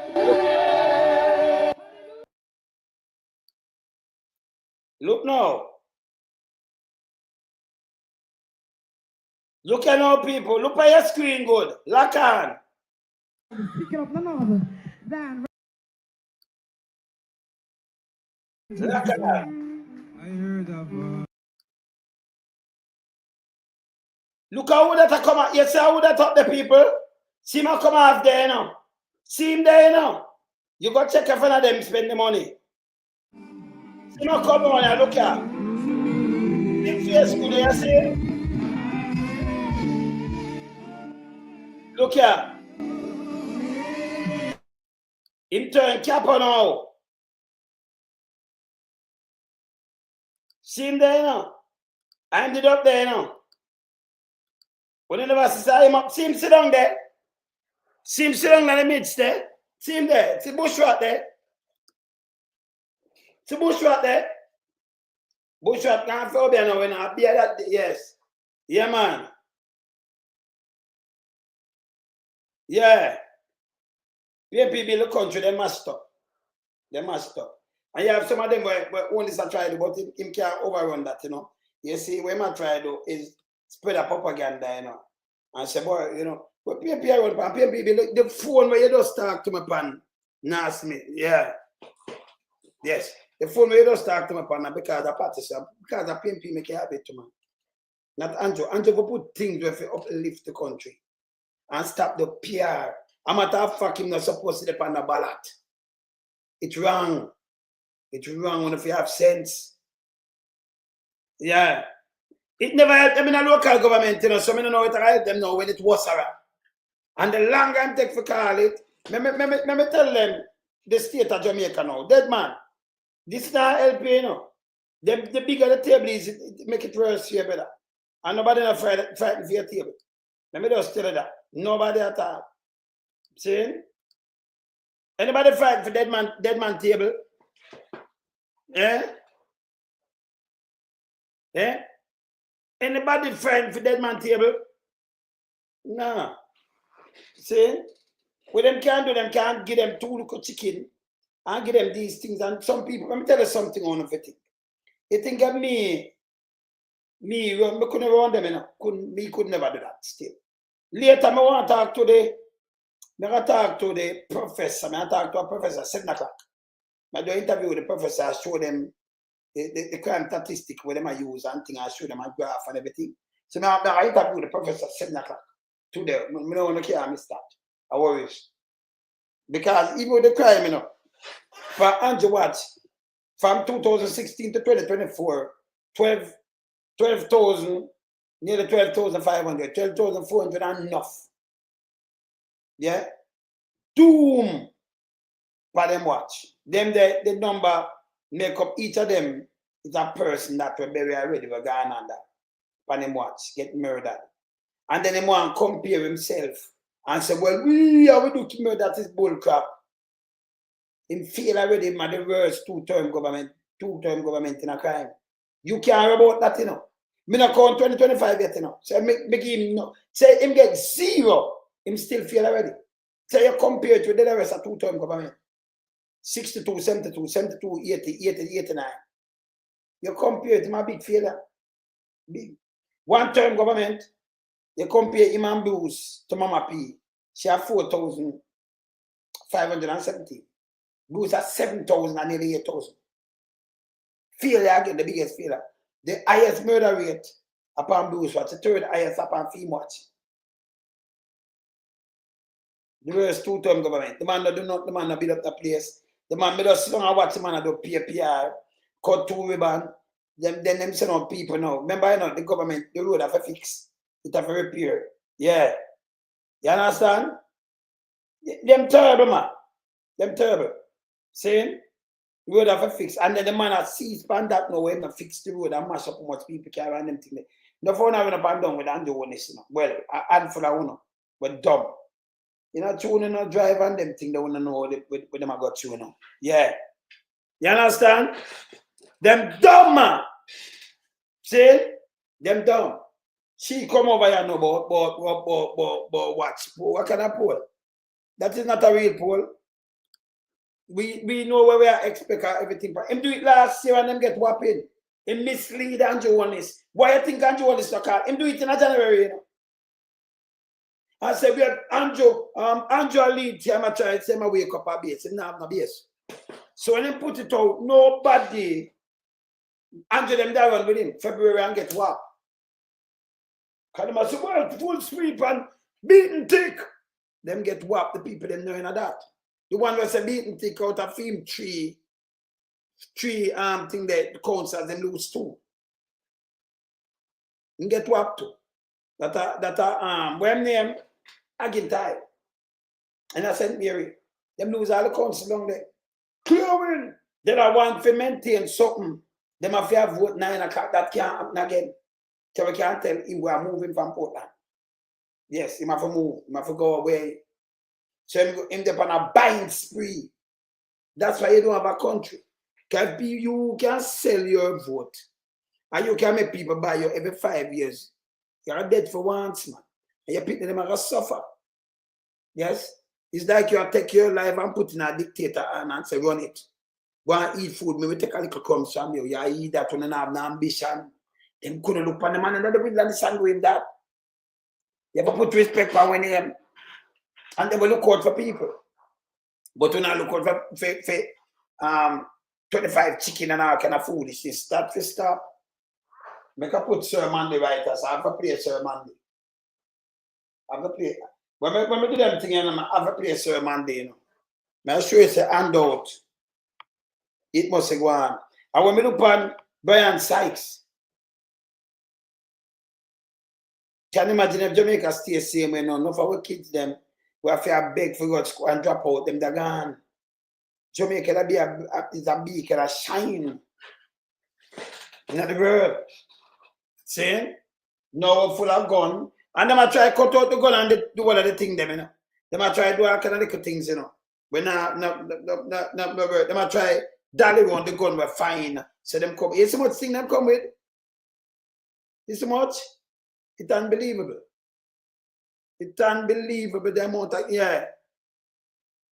Look now. Look at now, people. Look at your screen good. Lock on. Lock on. Look how would that come out. You see how would that top the people? See him come off there now. See him there now. You go check if one of them spend the money. See him come on and look at. Him face good, you see? Look here. Him turn cap on now. See him there now. I ended up there now. When you never see him up, see him sit down there. See him sit down in the midst there. See him there. See bush right there. See bush right there. Bush right can't feel there now when I be that. Yes. Yeah, man. Yeah. PNP build the country, they must stop. They must stop. And you have some of them where only this I try to, but him can't overrun that, you know. You see, what I try to do is spread a propaganda, you know. And say, boy, you know, but PNP, the phone where you just talk to my pan, nasty me. Yeah. Yes. The phone where you just talk to my pan because the party, because the PNP make it habit to man. Not Andrew. Andrew will put things where you uplift the country and stop the PR. I'm at a fuck him not supposed to depend on the ballot. It's wrong. It's wrong when if you have sense. Yeah. It never helped them in a local government, you know, so I don't know it help them now when it was around. And the longer I take for call it, let me tell them the state of Jamaica now. Deadman, this is not helping, you know. The bigger the table is, it make it worse here better. And nobody not fighting for your table. Let me just tell you that. Nobody at all. See? Anybody fight for Deadman table? Yeah? Yeah? Anybody fight for Deadman table? No. See? What them can't do, them can't give them 2 little chicken and give them these things. And some people, let me tell you something on everything. You think of me could never want them, you know. Me could never do that still. Later, I want to talk to the professor. I talk to a professor at 7 o'clock. I do an interview with the professor. I show them the crime statistic where them I use and thing. I show them a graph and everything. So I interview with the professor at 7 o'clock. Today, I don't want to care I missed that. I worry. Because even with the crime, you know, for Andrew Watts, from 2016 to 2024, 12,000, nearly 12,500, 12,400 and enough. Yeah? Doom for them watch. Them the number make up each of them is a person that will bury already we're going on that. For them watch, get murdered. And then they want to compare himself and say, well, we do to murder, that is bull crap. Him feel already man the worst two-term government in a crime. You can't about that, you know. Me not count 2025 yet, you know. So make him know. Say him get 0, him still feel already. Say you compare to the rest of two-term government. 62, 72, 72, 80, 80, 89. You compare to my big failure. Big. One-term government, you compare him and Bruce to Mama P. She have 4,570. Bruce has 7,000 and nearly 8,000. Failure again, the biggest failure. The highest murder rate upon Bruce was the third highest upon Fee Watch. The worst two-term government. The man that do not, the man that build up the place. The man that sit down and watch the man that do PPR, cut 2 ribbon. Then them send out people now. Remember, you know, the government, the road have to fix. It have to repair. Yeah. You understand? Them terrible, man. Them terrible. Saying? The road have to fix. And then the man that sees pan that now when they fix the road and mash up how much people carry around them things. No phone having a band down with Andrew Honest, you know. Well, a handful of one, but dumb. You know, tuning no drive and them thing they wanna know what them I got you know. Yeah. You understand? Them dumb man. See? Them dumb. She come over here now but watch. What kind of poll? That is not a real poll. We know where we are expecting everything. Him do it last year and them get whopping. Him mislead Andrew Honest. Why you think Andrew Honest to call? Him do it in a January, you know. I said we have Andrew lead here, I try to say I wake up a base. Him not have no base. So when him put it out, nobody Andrew them there run with him February and get whopped. Because them say, well, full sweep and beaten thick. Them get whopped, the people them knowing of that. The one that say beaten thick out of him three thing that the council them lose 2. And get whopped too. When name again tie. And I said Mary, them lose all the council down there. Clearing. Then I want to maintain something. Them have to vote 9 o'clock. That can't happen again. So we can't tell him we are moving from Portland. Yes, he have to move. He have to go away. So him on a buying spree. That's why you don't have a country. Because you can sell your vote. And you can make people buy you every 5 years. You're dead for once, man. And you people them are going to suffer. Yes? It's like you take your life and put in a dictator and say, run it. Go and eat food. Maybe take a little crumbs from you. You eat that when you have no ambition. Them couldn't look on the man in the middle of the sun doing that. You have to put respect for when them. And they will look out for people. But when I look out for 25 chicken and all kind of food, it's stop for stop. Make a put Sir Mandy right as I have to play Sir Mandy. I have to play. When we do them thing, I have to play Sir Mandy, you know. I'll show you a handout. It must go on. And when we look on Brian Sykes, can you imagine if Jamaica stay same way now? Enough of our kids them, we have to beg for God school and drop out them, they're gone. Jamaica is a beacon, a shine. In the world. See? Now we're full of gun. And them I try to cut out the gun and do all of the things them, you know. Them I try to do all kind of little things, you know. When them I try dolly around the gun, we're fine. So them come. You see much thing them come with? You see much? It's unbelievable. It's unbelievable the amount of, yeah.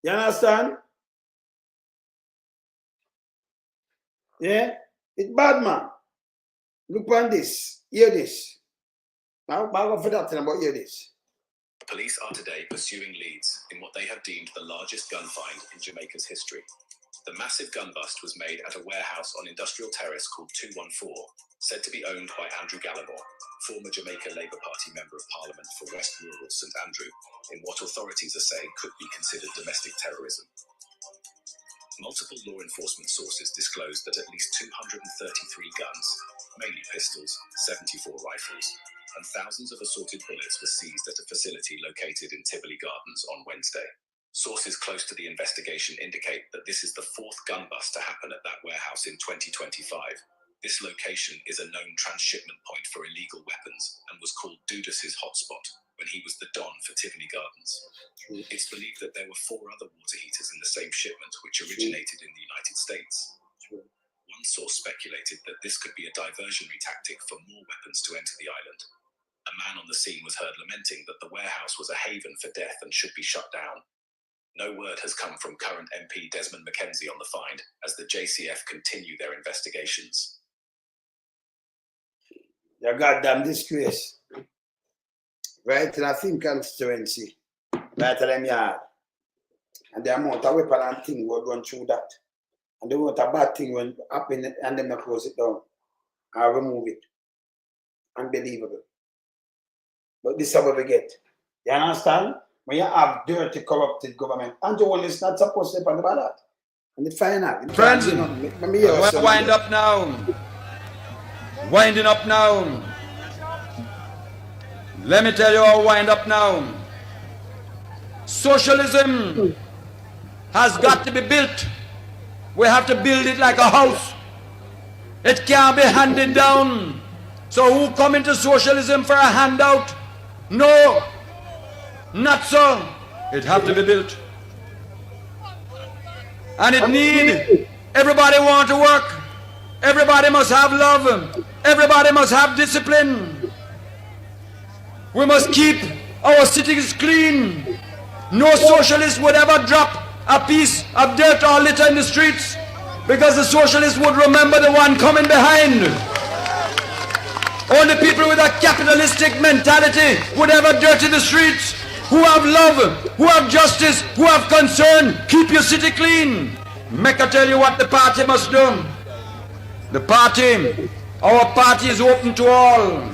You understand? Yeah? It's bad, man. Look on this. Hear this. I'll go for that thing about hear this. Police are today pursuing leads in what they have deemed the largest gun find in Jamaica's history. The massive gun bust was made at a warehouse on Industrial Terrace called 214, said to be owned by Andrew Gallimore, former Jamaica Labour Party Member of Parliament for West Rural St Andrew, in what authorities are saying could be considered domestic terrorism. Multiple law enforcement sources disclosed that at least 233 guns, mainly pistols, 74 rifles, and thousands of assorted bullets were seized at a facility located in Tivoli Gardens on Wednesday. Sources close to the investigation indicate that this is the fourth gun bust to happen at that warehouse in 2025. This location is a known transshipment point for illegal weapons and was called Dudas's hotspot when he was the Don for Tivoli Gardens. It's believed that there were 4 other water heaters in the same shipment which originated in the United States. One source speculated that this could be a diversionary tactic for more weapons to enter the island. A man on the scene was heard lamenting that the warehouse was a haven for death and should be shut down. No word has come from current MP Deadmon Mckenzie on the find as the JCF continue their investigations. You goddamn disgrace. Right in a thin constituency, right in them yard. And the amount of weapon and thing we're going through that. And the amount of bad thing will happen and then they close it down or remove it. Unbelievable. But this is what we get. You understand? When you have dirty, corrupted government, and the one is not supposed to happen about that. And the final. Friends, wind up now. Winding up now. Let me tell you how wind up now. Socialism has got to be built. We have to build it like a house. It can't be handed down. So who come into socialism for a handout? No. Not so. It have to be built. And it need, everybody want to work. Everybody must have love. Everybody must have discipline. We must keep our cities clean. No socialist would ever drop a piece of dirt or litter in the streets because the socialist would remember the one coming behind. Only people with a capitalistic mentality would ever dirty the streets. Who have love, who have justice, who have concern, keep your city clean. Make I tell you what the party must do. The party, our party is open to all.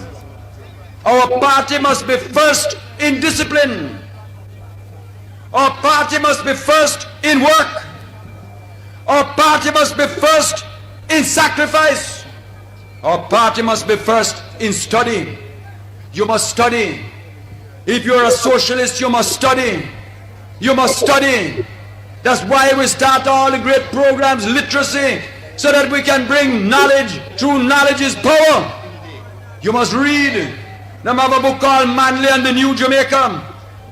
Our party must be first in discipline. Our party must be first in work. Our party must be first in sacrifice. Our party must be first in study. You must study. If you're a socialist, you must study. You must study. That's why we start all the great programs, literacy, so that we can bring knowledge. True knowledge is power. You must read. Now I have a book called Manly and the New Jamaica.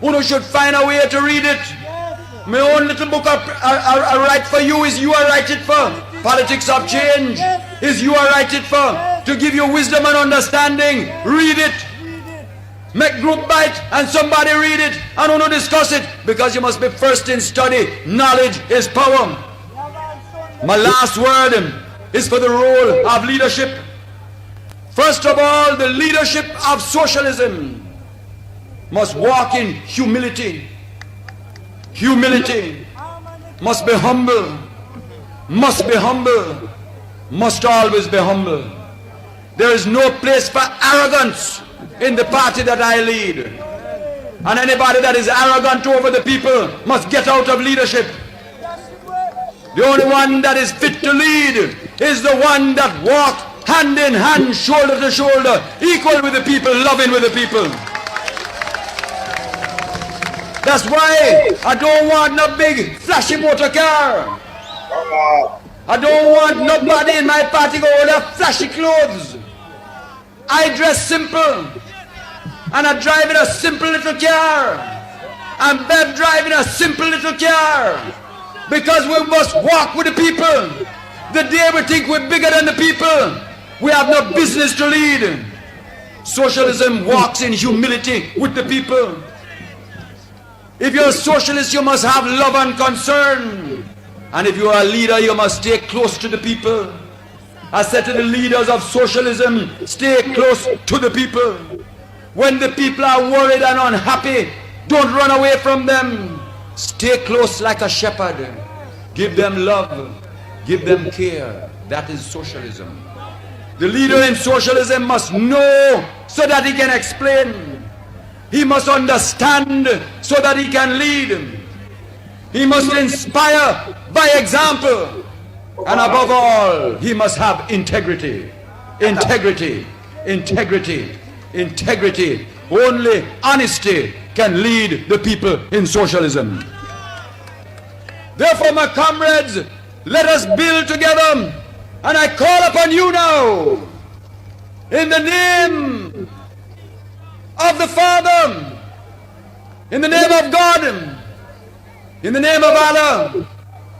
Who should find a way to read it. My own little book I write for you is you I write it for. Politics of change is you I write it for. To give you wisdom and understanding. Read it. Make group bite and somebody read it and want to discuss it because you must be first in study. Knowledge is power. My last word is for the role of leadership. First of all, the leadership of socialism must walk in humility. Humility must be humble. Must be humble. Must always be humble. There is no place for arrogance in the party that I lead. And anybody that is arrogant over the people must get out of leadership. The only one that is fit to lead is the one that walks hand in hand, shoulder to shoulder, equal with the people, loving with the people. That's why I don't want no big flashy motor car. I don't want nobody in my party go wear flashy clothes. I dress simple. And I drive in a simple little car. And Bev driving a simple little car. Because we must walk with the people. The day we think we're bigger than the people, we have no business to lead. Socialism walks in humility with the people. If you're a socialist, you must have love and concern. And if you're a leader, you must stay close to the people. I said to the leaders of socialism, stay close to the people. When the people are worried and unhappy, don't run away from them. Stay close like a shepherd. Give them love. Give them care. That is socialism. The leader in socialism must know so that he can explain. He must understand so that he can lead. He must inspire by example. And above all, he must have integrity. Integrity. Integrity. Integrity. Only honesty can lead the people in socialism. Therefore, my comrades, let us build together. And I call upon you now, in the name of the Father, in the name of God, in the name of Allah,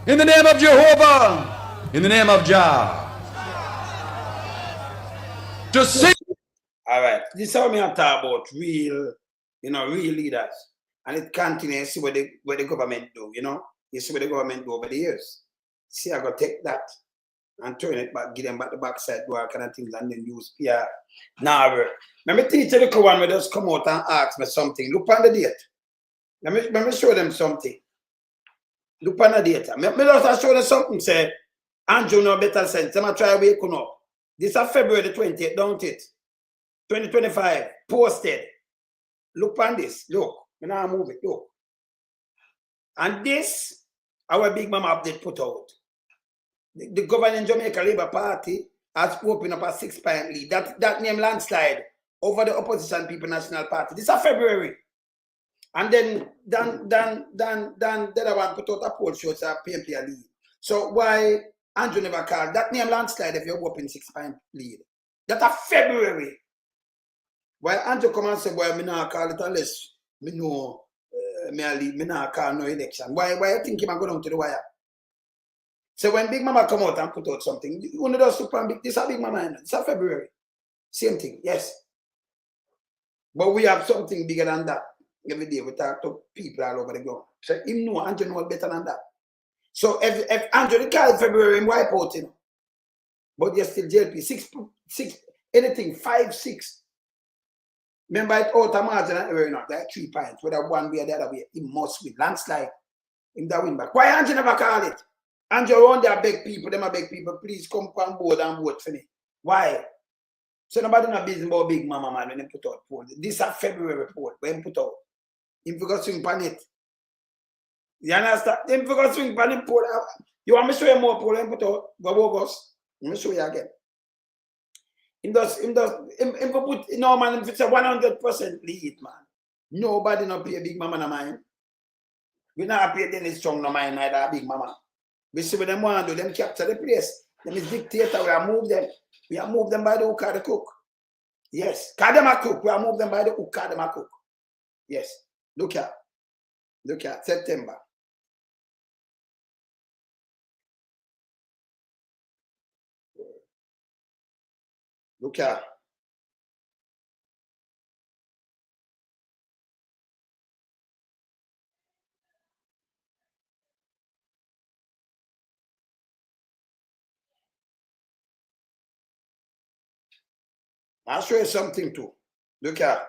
in the name of Jehovah, in the name of Jah, to sing. All right, this is how me talk about real, real leaders, and it continues. See what the government do, You see what the government do over the years. See, I go take that and turn it back, give them back the backside, do all kind of things, and then use PR. Now, let me teach you the one where just come out and ask me something. Look on the date. Let me show them something. Look on the data. Let me just show them something. Say, Andrew no better sense. I'm going to try to wake up. This is February the 20th, don't it? 2025. Posted. Look on this. Look. I'm going to move it. Look. And this, our Big Mama update put out. The governing Jamaica Labour Party has opened up a 6-point lead. That name landslide over the opposition People National Party. This is February. And then the other one put out a poll shows a PMP lead. So why Andrew never called that name landslide if you're open 6-point lead? That's a February. Why Andrew come and say, boy, me not call it unless me know me not call no election. Why you think him go down to the wire? So when Big Mama come out and put out something, you know those super big, this is a Big Mama, it's a February. Same thing, yes. But we have something bigger than that. Every day we talk to people all over the globe. So him know, Andrew knows better than that. So if Andrew called February, him wipe out, But you're still JLP, 6, anything, 5, 6. Remember it out of margin and everything, like 3 points, whether one way or the other way, he must win. Landslide, him that win back. Why Andrew never call it? Andrew around there beg people, them a beg people, please come on board and vote for me. Why? So nobody not business about Big Mama man when they put out poll. This is a February poll when they put out. Him forgot swing pan it. You understand? Him forgot swing pan it poll. You want me to show you more poll when put out? Go August. Let me show you again. Him put no man, if it's a 100% lead, man. Nobody not pay Big Mama no mind. We not pay Dennis Strong no mind neither Big Mama. We see what them want to do, them capture the place. Them is dictator, we have moved them. We have moved them by the hook of the cook. Yes. Call them a cook. We have moved them by the hook of them a cook. Yes. Look at September. Look at. I'll show you something too. Look at.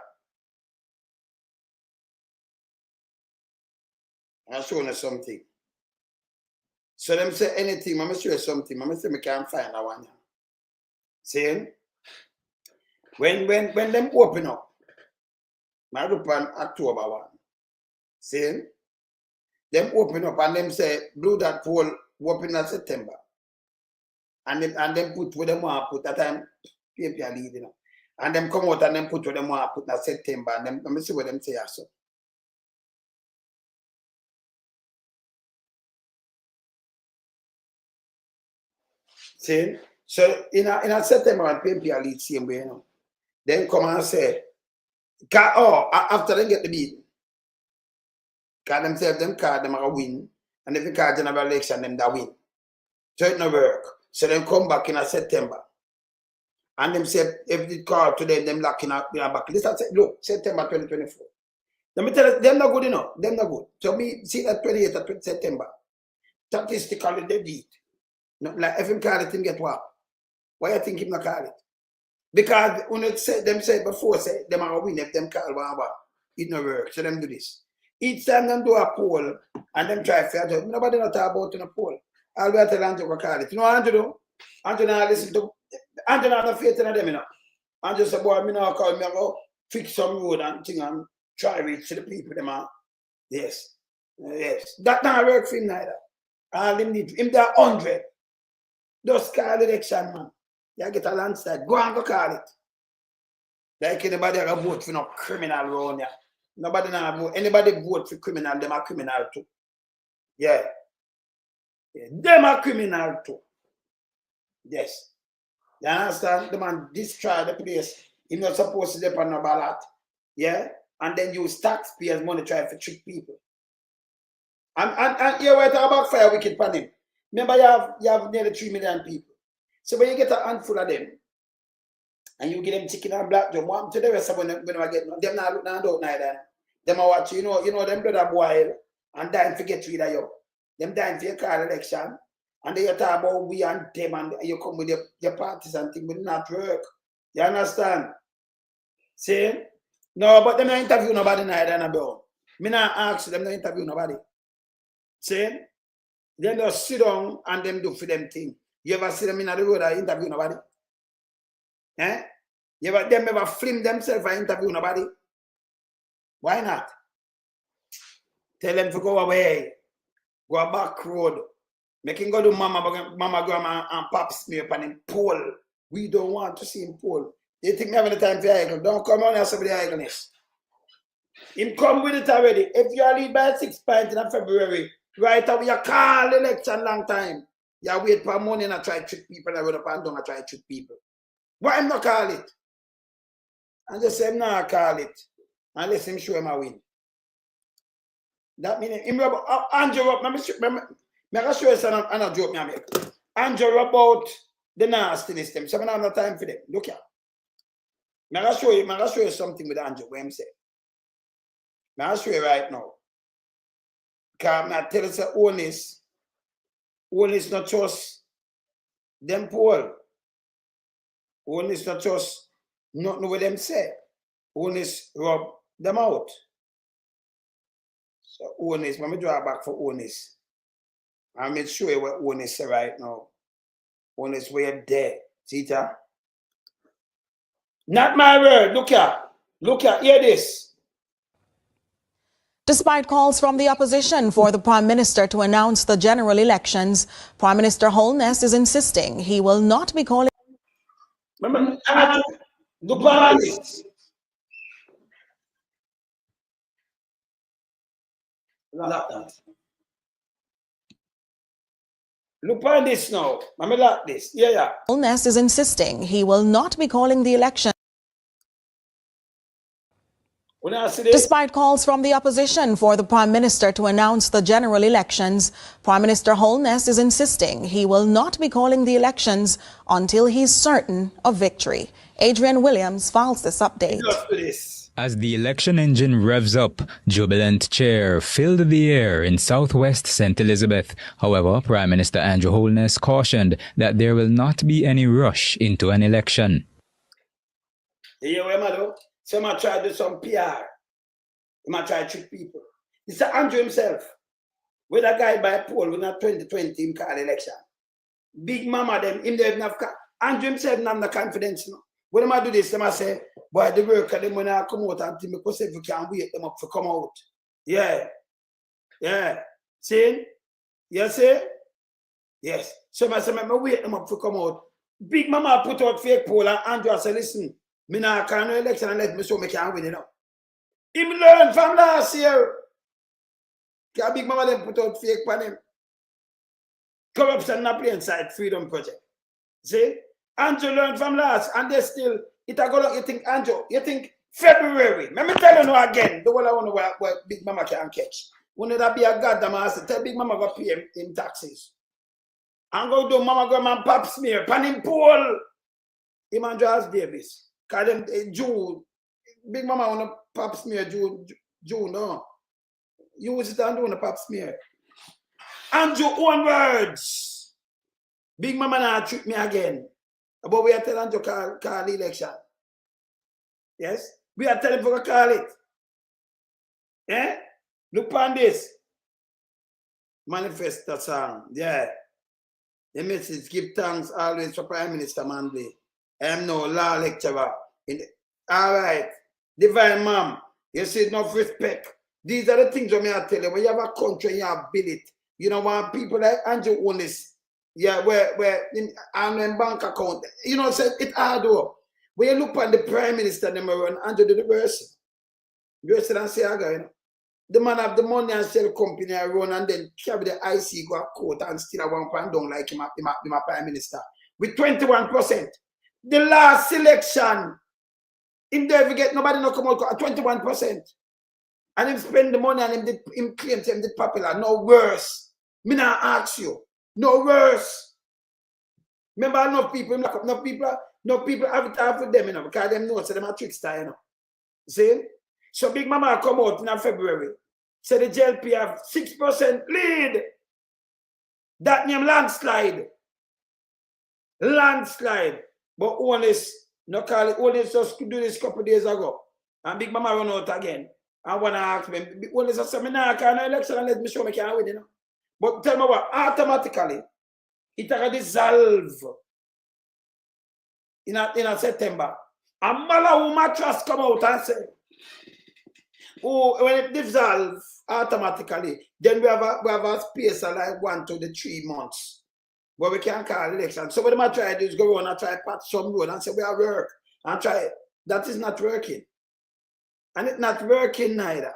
I'll show you something. So them say anything, I'm going to show you something. I'm going to say I can't find that one. See? When them open up, I look on October 1. See? Them open up and them say, blue that poll open in September. And them put where them want to put that time, people are leading. And them come out and them put where them want to put in September. And them, let me see what them say also. See? So in a September, when people are lead same way, then come and say, after they get the beat, because themselves, them card them are win, and if you card general election, them that win. So it no work. So then come back in a September. And them say, if they call to them lock in back. This is, look, September 2024. Let me tell you, them not good enough. Them not good. So me see that 28th of September. Statistically, they beat. No, like if him call it, him get what? Why you think him not call it? Because when it said them say before, say them are win if them call one. It no work. So them do this. Each time them do a poll and them try fair job. Nobody not talk about in a poll. I'll go tell Andrew what call it. You know Andrew do? Andrew not listen to Andrew not have faith in them, you know. Andrew say, boy, me now call me, I go fix some road and thing and try reach to the people them are. Yes. Yes. That not work for him neither. All him need him there 100. Just call the election, man. You get a landslide. Go and go call it. Like anybody that vote for no criminal around here. Nobody now vote. Anybody vote for criminal, them are criminal too. Yeah. Them are criminal too. Yes. You understand? The man destroy the place. He's not supposed to depend on no ballot. Yeah? And then use taxpayers' money trying to trick people. And you were talking about fire wicked pan him. Remember you have nearly 3 million people. So when you get a handful of them, and you get them chicken and black jump, what to the rest of them when I get them not look down neither. Them are watch, you know them blood are boil and dying to get rid of you. Them dying for your car election. And then you talk about we and them and you come with your parties and things will not work. You understand? See? No, but them not interview nobody neither. Me not ask them not interview nobody. See? Them just sit down and them do for them thing. You ever see them in the road and interview nobody? Eh? Them ever film themselves and interview nobody? Why not? Tell them to go away. Go a back road. Make him go to mama, grandma, and pop smear upon him poll. We don't want to see him poll. They think me having the time for idle. Don't come on here with the idleness. Him come with it already. If you are lead by 6 pints in February, right away you call election long time. You wait for money and try to trick people and run up and down and try to trick people. Why him not call it? And just say him not call it. And let him show him a win. That means him Andrew up. I can show you some another joke me make. Andrew about the nastiness them. So I don't have no time for them. Look here. I can show you something with Andrew what him say. I'll show you right now. Because I tell you say only not just them poll. Only not just not know what them say. Only rub them out. So honest, let me draw back for honest. I'll make sure what honest say right now. Honest we're there. See that? Not my word. Look here. Hear this. Despite calls from the opposition for the Prime Minister to announce the general elections, Prime Minister Holness is insisting he will not be calling. Remember, look at this. Look at this now. Remember like this. Yeah. Holness is insisting he will not be calling the election. Despite calls from the opposition for the Prime Minister to announce the general elections, Prime Minister Holness is insisting he will not be calling the elections until he's certain of victory. Adrian Williams files this update. As the election engine revs up, jubilant cheer filled the air in southwest St. Elizabeth. However, Prime Minister Andrew Holness cautioned that there will not be any rush into an election. So I try to do some PR. He might try to trick people. It's Andrew himself. With a guy by a poll, when a 2020 him call election. Big mama them, him they have Andrew himself not have the confidence. No. When I do this, I say, boy, the worker, them when I come out and because if you can wait them up to come out. Yeah. See? You see? Yes. So I say, I wait them up to come out. Big mama put out fake poll and Andrew say, listen, me not can no election unless me show me can win it now. Him learn from last year. Because big mama them put out fake pan him. Corruption not plain sight, freedom project. See? Andrew learned from last and they still, it a go like you think, Andrew, you think February. Let me tell you now again, the one I want to where big mama can catch. When that be a goddamn ass, tell big mama go pay him taxes. And go do mama grandma and pop smear, pan him pool. Him and Charles Davis. Cause them Jew, big mama want to pop smear Jew no. Use it and do the pop smear. Andrew own words. Big mama now trick me again. But we are telling Andrew call the election. Yes? We are telling for call it. Eh? Look on this. Manifesto song. Yeah. The message, give thanks always for Prime Minister Mandley. I am no law lecturer. All right. Divine Mom, you see enough respect These are the things I tell you. When you have a country, you have built it. You know, when people like Andrew Holness, yeah, where in bank account, you know, say it hard work. When you look at the Prime Minister, them run Andrew do the worst. You see and say, you know, the man have the money and sell company and run and then carry the IC go a court and still a 1 pound down like him Prime Minister with 21%. The last election, him never get nobody no come out at 21%. And him spend the money and him claims him did popular. No worse. Me not ask you. No worse. Remember enough people, enough people have it hard for them, you know, because them know so them are trickster, you know. See? So Big Mama come out in February. Say the JLP have 6% lead. That name landslide. Landslide. But Honest, no call it, Honest just do this couple of days ago. And Big Mama run out again. And when I ask me, Honest just say, me nah can election and let me show me can win, you know. But tell me what, automatically, it will dissolve in a September. And Malawi mattress come out and say, oh, when it dissolves automatically, then we have a space of like 1 to 3 months where we can call election. So what I try to do is go around and try to patch some road and say we are work and try. That is not working. And it's not working neither.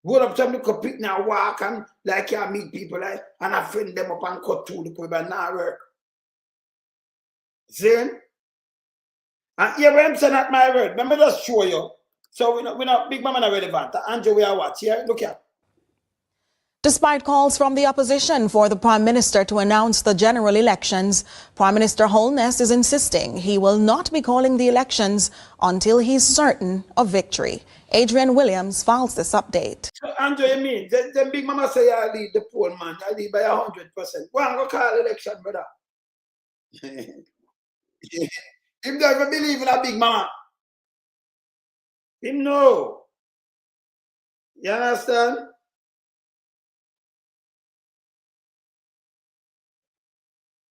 Go up to me, pick now, walk and like you meet people like and I friend them up and cut through the curb and not work. See? And here when I'm saying not my word, let me just show you. So we're not Big Mama not relevant. Andrew, we are what? Here, look here. Despite calls from the opposition for the Prime Minister to announce the general elections, Prime Minister Holness is insisting he will not be calling the elections until he's certain of victory. Adrian Williams files this update. So, Andrew, you mean, then Big Mama say I lead the poll, man. I lead by 100%. Go and go call election, brother. Him don't even believe in a Big Mama. Him know. You understand?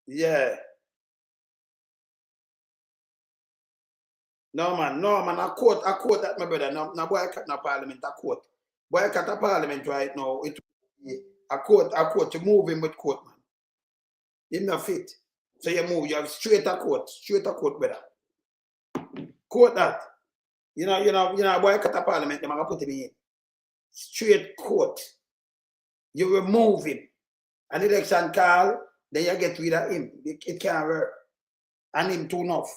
Yeah. No man, I quote that my brother. No boy I cut no parliament, I quote. Boy I cut a parliament right now. I quote to move him with quote, man. Him not fit. So you move, you have straight a quote, brother. Quote that. You know, boy I cut a parliament, them I put him in. Straight quote. You remove him. An election call, then you get rid of him. It can't work. And him too enough.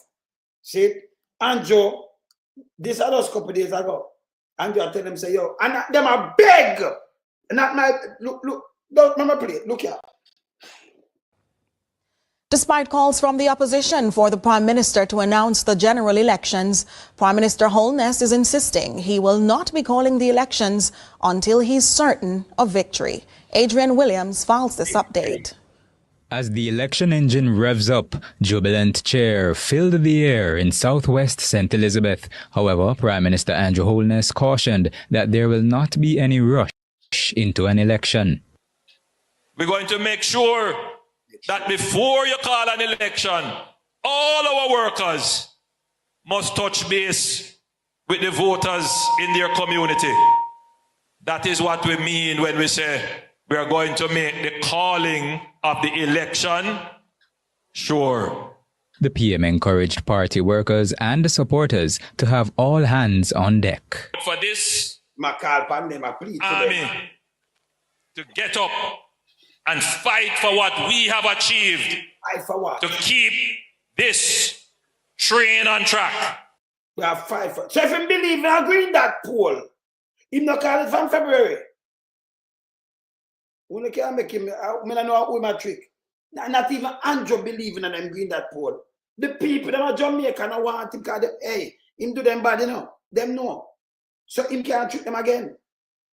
See? Andrew, this was a couple of days ago. Andrew tell them, say, yo, and them are beg. Not my look, don't remember play. Look here. Despite calls from the opposition for the Prime Minister to announce the general elections, Prime Minister Holness is insisting he will not be calling the elections until he's certain of victory. Adrian Williams files this update. As the election engine revs up, jubilant cheer filled the air in southwest St. Elizabeth. However, Prime Minister Andrew Holness cautioned that there will not be any rush into an election. We're going to make sure that before you call an election, all our workers must touch base with the voters in their community. That is what we mean when we say we are going to make the calling of the election sure. The PM encouraged party workers and supporters to have all hands on deck. For this army to get up and fight for what we have achieved, to keep this train on track. We have fight for. So if you believe in agreeing that poll, him not call it from February. We can't make him, I don't know what my trick. Not even Andrew believing in them green that poll. The people that are Jamaican don't want him because hey, him do them bad, you know. Them know. So him can't treat them again.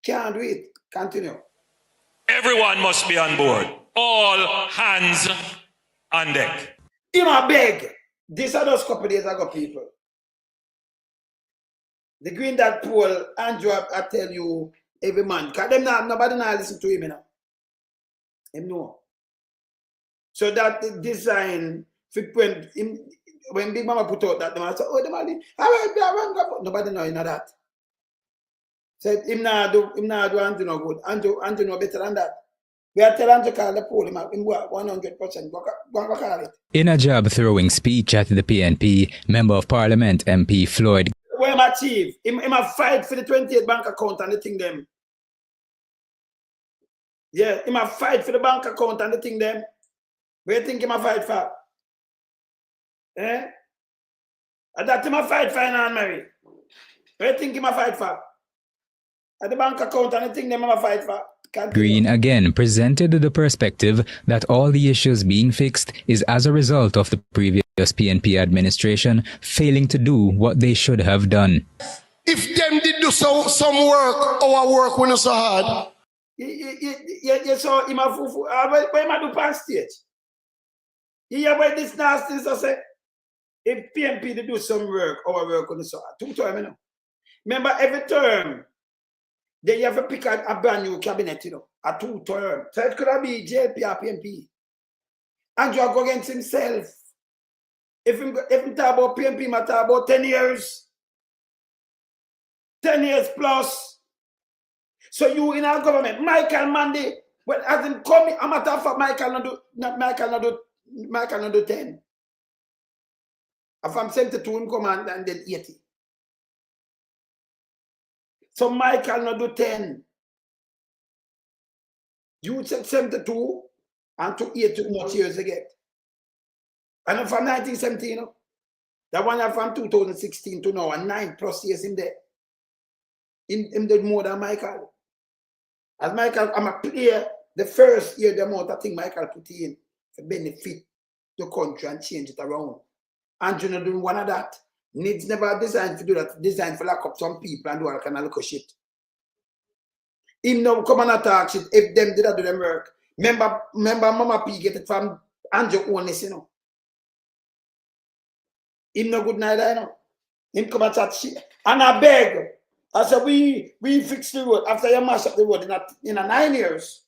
Can't do it. Continue. Everyone must be on board. All hands on deck. Him a beg. This are those couple days ago, people. The green that poll, Andrew, I tell you, every man. Because them not, nobody not listen to him, you know. Him know. So that design, when Big Mama put out that, them I said, oh, them are nobody know that. Said him not do Andrew no good. Andrew no better than that. We are telling him to call the poll, him 100%. Go call it. In a job-throwing speech at the PNP, Member of Parliament MP Floyd. What him achieve? Him a fight for the 28 bank account and the thing them. Yeah, him a fight for the bank account and the thing them. Where you think him a fight for? Eh? And that him a fight for and Mary. Where you think him a fight for? At the bank account and the thing them him a fight for. Green again presented the perspective that all the issues being fixed is as a result of the previous PNP administration failing to do what they should have done. If them did do some work, our work when it's so hard. You saw him a fufu. What him a do past stage? You hear about this nasty so say? If PNP they do some work, our work when it's so hard. 2 times, you know. Remember every term. Then you have to pick a brand new cabinet, you know, a 2 term. So it could have been JP or PNP. Andrew go against himself. If him talk about PNP, he talk about 10 years. 10 years plus. So you in our government, Michael Mandy, when as him coming, I'm matter of fact, Michael not do 10. If I'm 72, him come and then 80. So Michael not do 10. You said 72 and to 80 much years again. And from 1917, you know, that one from 2016 to now, and 9+ years in there. Him did more than Michael. As Michael, I'm a player, the first year, the amount of thing Michael put in to benefit the country and change it around. And you're not doing one of that. Needs never designed to do that, designed for lock up some people and do all kind of little shit. Him now come and attack shit if them did not do them work. Remember Mama P get it from Andrew Onus, you know. Him no good neither, you know. Him come and chat shit. And I beg. I said, we fix the road after you mash up the road in a 9 years.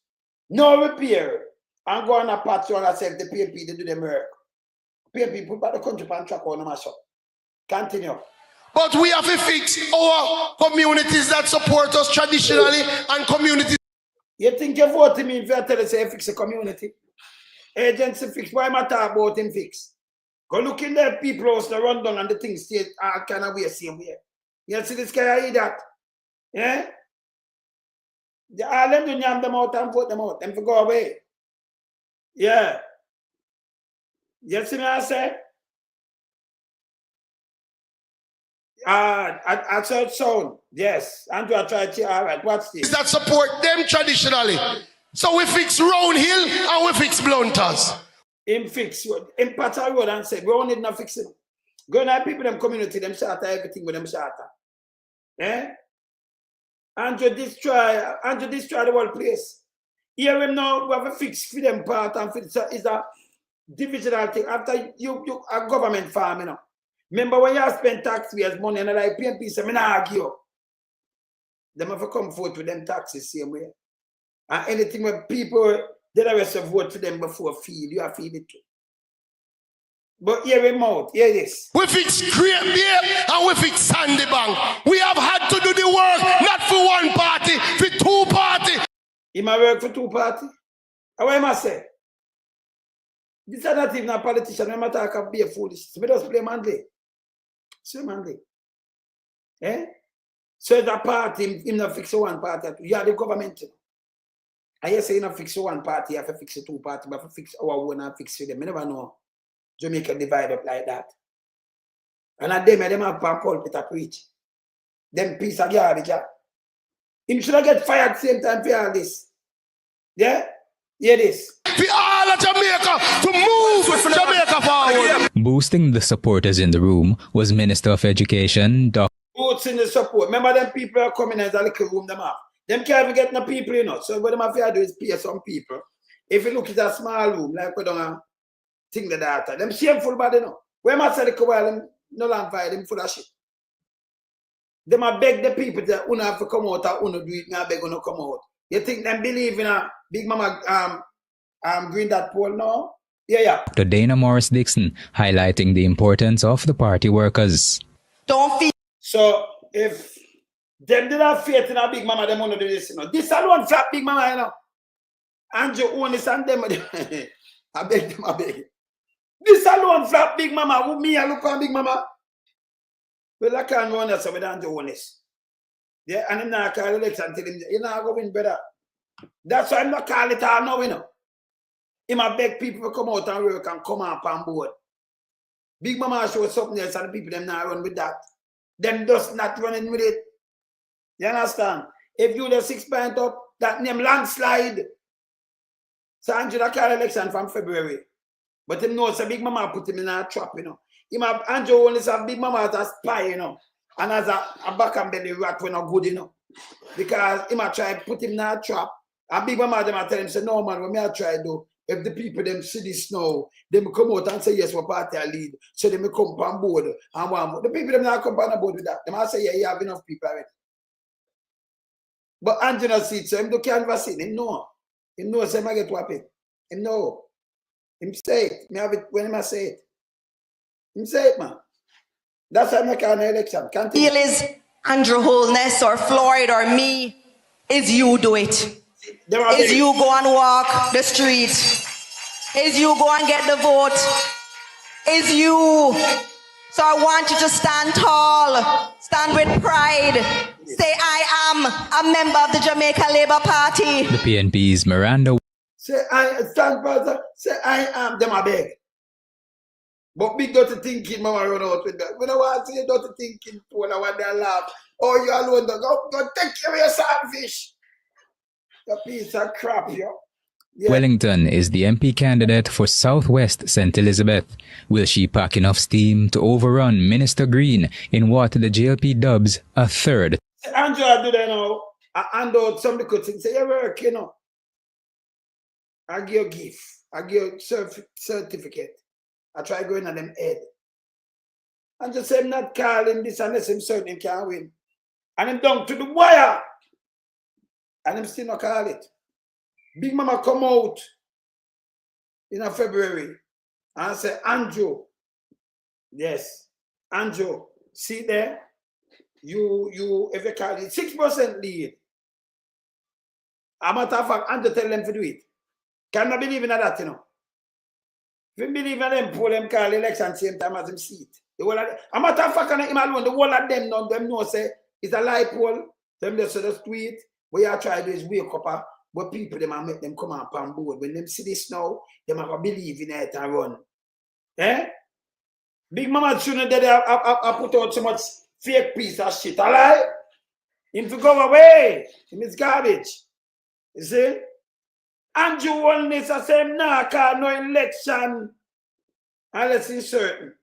No repair. And go on a patrol and say the PNP they do them work. PNP put back the country on track on the mash up. Continue. But we have to fix our communities that support us traditionally and communities. You think you vote him if you tell us say fix a community? Agency fix. Why am I talking about him fix? Go look in there, people house the run down and the things stay kind of way same way. You see this guy I eat that? Yeah? All them do yam them out and vote them out. Them to go away. Yeah. You see me I say? I said sound. Yes. Andrew, I try to all right. What's this? That support them traditionally. So we fix Round Hill and we fix Blunters. Him fix him patch a road and say we don't need no fixing. Go now people them community, them shatter everything with them shatter. Eh? Andrew destroy the whole place. Here him now we have a fix for them part and for is a divisional thing. After you a government farm, you know. Remember when you spend taxpayers' money and like PNP say, I don't argue. Them have to come forth with them taxes same way. And anything when people, they have to vote for them before feed, you have to feed it too. But hear him out, hear this. We fix Great Bear and we fix Sandy Bank. We have had to do the work, not for one party, for 2 parties. He might work for 2 parties. And what am I say? This is not even a politician, I'm not talking about being foolish. So we just play Manley. So Manley. Eh? So the party, him not fix one party. You are the government. I hear say you not fix one party, you have to fix 2 parties, but have to fix our own and fix them. I never know Jamaica divide up like that. And at them have a pulpit to preach. Them piece of garbage. Him should have get fired same time for all this. Yeah? Hear this. For all of Jamaica to move Jamaica forward. Boosting the supporters in the room was Minister of Education, Dr. Boots in the support. Remember them people are coming in a little room them up. Them can't even get no people, you know. So what them have to do is pay some people. If you look at a small room, like we don't think the data, them shameful body, you know. Where must say the them no land fire them full of shit. Them a beg the people that uno have to come out or uno do it, now beg uno come out. You think them believe in a Big Mama green that poll now? Yeah. Dr. Dana Morris Dixon, highlighting the importance of the party workers. So if Them did have faith in a Big Mama, them want to do this, you know. This alone flat Big Mama, you know. Andrew own this and them. I beg them, I beg. This alone flat Big Mama. Who me, I look on Big Mama. Well, I can't run that with Andrew own this. Yeah, and him not call election tell him, you know, I go win better. That's why I'm not call it all now, you know. Him a beg people to come out and work and come up on board. Big Mama show something else and the people them not run with that. Them just not running with it. You understand? If you the 6 point up, that name landslide. So Andrew that call election from February. But him knows a Big Mama put him in a trap, you know. Him have Andrew only have Big Mama as a spy, you know. And as a back and belly rat when not good, you know. Because him a try put him in a trap. And Big Mama them a tell him, say, no man, what me I try do, if the people them see this now, they will come out and say yes, what party I lead. So they may come on board and one. The people them not come on board with that. They might say, yeah, you have enough people already. But Andrew not see it, so him do canvass it. Him know. Him know, say, I get whopping. Him know. Him say it. Me have it when him say it. Him say it, man. That's why I make an election. Can't Deal is Andrew Holness or Floyd or me. Is you do it. Is you go and walk the street. Is you go and get the vote. Is you. So I want you to stand tall. Stand with pride. Say I am a member of the Jamaica Labour Party. The PNP's Miranda. Say I stand brother. Say I am them a beg. But big dirty thinking, Mama run out with that. When I want to see dirty thinking, when I want to laugh. Oh, you alone, go take care of your saltfish. The piece of crap, yo. Yeah. Wellington is the MP candidate for Southwest St. Elizabeth. Will she pack enough steam to overrun Minister Green in what the JLP dubs a third? Andrew, I do that now. I hand out somebody could say, you work, you know. I give you a gift. I give you a certificate. I try going on them head. And just say, I'm not calling this unless I'm certain him can't win. And I'm down to the wire. And I'm still not call it. Big Mama come out in February and say, Andrew, yes, Andrew, see there, you if you call it 6% lead. A matter of fact, Andrew tell them to do it. Can I believe in that, you know? If you believe in them, pull them call election same time as them see it. A matter of fact, him alone, the whole of them know say it's a lie poll. Them just the tweet. What you try to do is wake up, but people them and make them come up on board. When them see this now, they might believe in it and run. Eh? Big Mama shouldn't I put out so much fake piece of shit. All right? Him to go away. Him is garbage. You see? Andrew Holness I say nah call no election unless he's certain.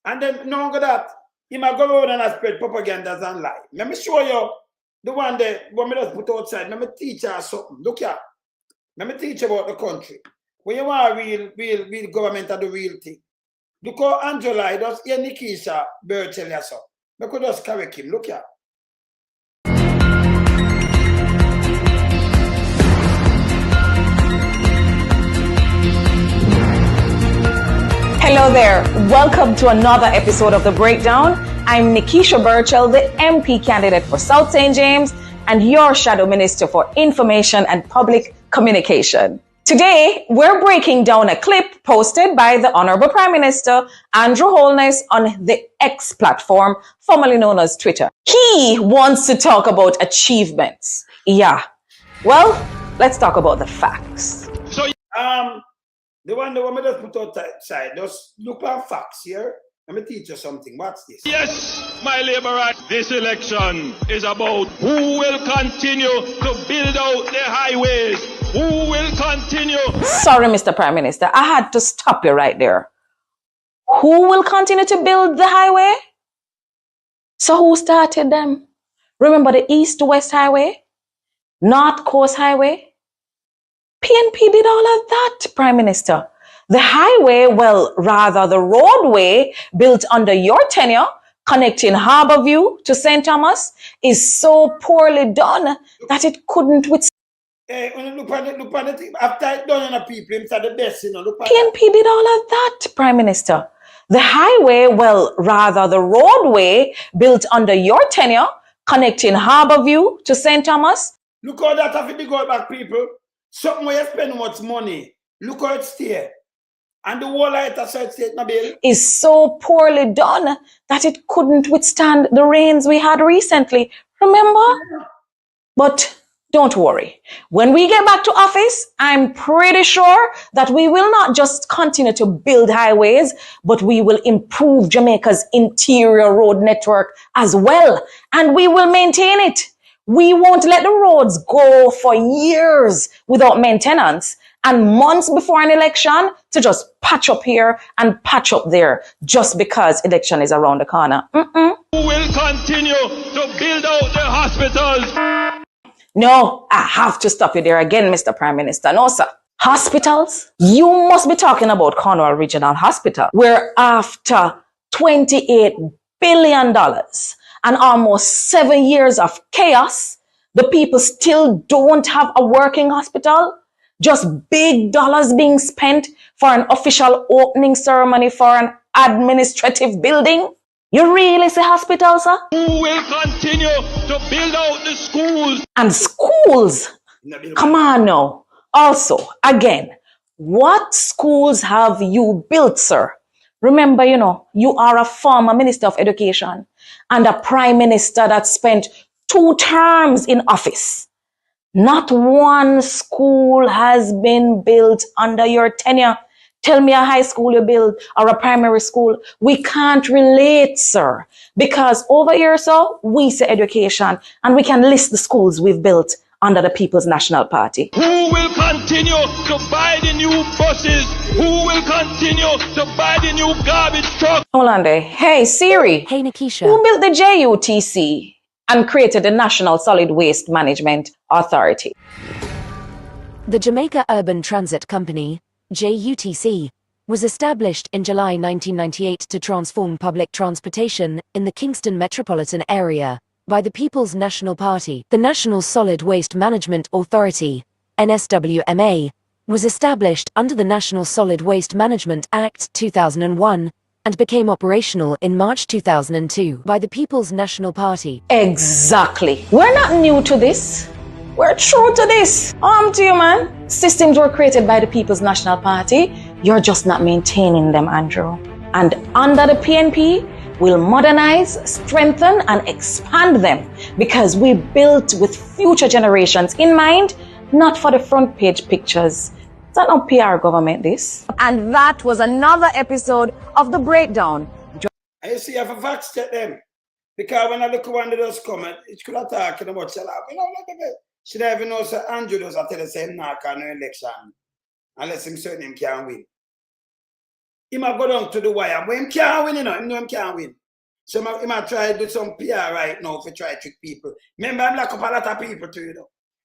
And then no longer that, he might go around and spread propaganda and lie. Let me show you the one that when me just put outside. Let me teach you something. Look here. Let me teach you about the country. When you want real government and the real thing. Look how Andrew lie does hear Nikisha Bird tell you so. We could just correct him. Look here. Hello there. Welcome to another episode of The Breakdown. I'm Nikisha Burchell, the MP candidate for South St. James and your Shadow Minister for Information and Public Communication. Today, we're breaking down a clip posted by the Honorable Prime Minister Andrew Holness on the X platform, formerly known as Twitter. He wants to talk about achievements. Yeah. Well, let's talk about the facts. So, the one we just put outside, just look at facts here. Let me teach you something. What's this? Yes, my labourers, this election is about who will continue to build out the highways, who will continue. Sorry, Mr. Prime Minister, I had to stop you right there. Who will continue to build the highway? So who started them? Remember the East-West Highway? North Coast Highway? PNP did all of that, Prime Minister. The highway, well, rather the roadway built under your tenure, connecting Harbourview to St. Thomas, is so poorly done that it couldn't withstand. Look at it. After it done on people, it's the best, you know. PNP did all of that, Prime Minister. The highway, well, rather the roadway built under your tenure, connecting Harborview to St. Thomas. Look how that have to go back, people. Something where you spend much money. Look how it's there. And the whole light aside state no bill is so poorly done that it couldn't withstand the rains we had recently. Remember? Yeah. But don't worry. When we get back to office, I'm pretty sure that we will not just continue to build highways, but we will improve Jamaica's interior road network as well. And we will maintain it. We won't let the roads go for years without maintenance and months before an election to just patch up here and patch up there just because election is around the corner. Who will continue to build out the hospitals? No, I have to stop you there again, Mr. Prime Minister. No, sir. Hospitals? You must be talking about Cornwall Regional Hospital, where after $28 billion and almost 7 years of chaos, the people still don't have a working hospital. Just big dollars being spent for an official opening ceremony for an administrative building. You really say hospital, sir? Who will continue to build out the schools? And schools? Come on now. Also, again, what schools have you built, sir? Remember, you are a former Minister of Education and a Prime Minister that spent 2 terms in office. Not one school has been built under your tenure. Tell me a high school you built or a primary school. We can't relate, sir. Because over here, sir, we say education and we can list the schools we've built under the People's National Party. Who will continue to buy the new buses? Who will continue to buy the new garbage truck? Hold on there. Hey, Siri. Hey, Nikisha. Who built the JUTC and created the National Solid Waste Management Authority? The Jamaica Urban Transit Company, JUTC, was established in July 1998 to transform public transportation in the Kingston metropolitan area by the People's National Party. The National Solid Waste Management Authority, NSWMA, was established under the National Solid Waste Management Act 2001 and became operational in March 2002 by the People's National Party. Exactly. We're not new to this. We're true to this. To you, man. Systems were created by the People's National Party. You're just not maintaining them, Andrew. And under the PNP, we'll modernize, strengthen, and expand them because we built with future generations in mind, not for the front page pictures. It's not no PR government, this. And that was another episode of The Breakdown. I see if a fact check them. Because when I look at one of those comments, it could have talking about should I even know Sir Andrew does tell the same knock on the election unless him certain him can't win. He might go down to the wire, but him can't win, him know him can't win. So he might try to do some PR right now to try to trick people. Remember, I'm lock up a lot of people too,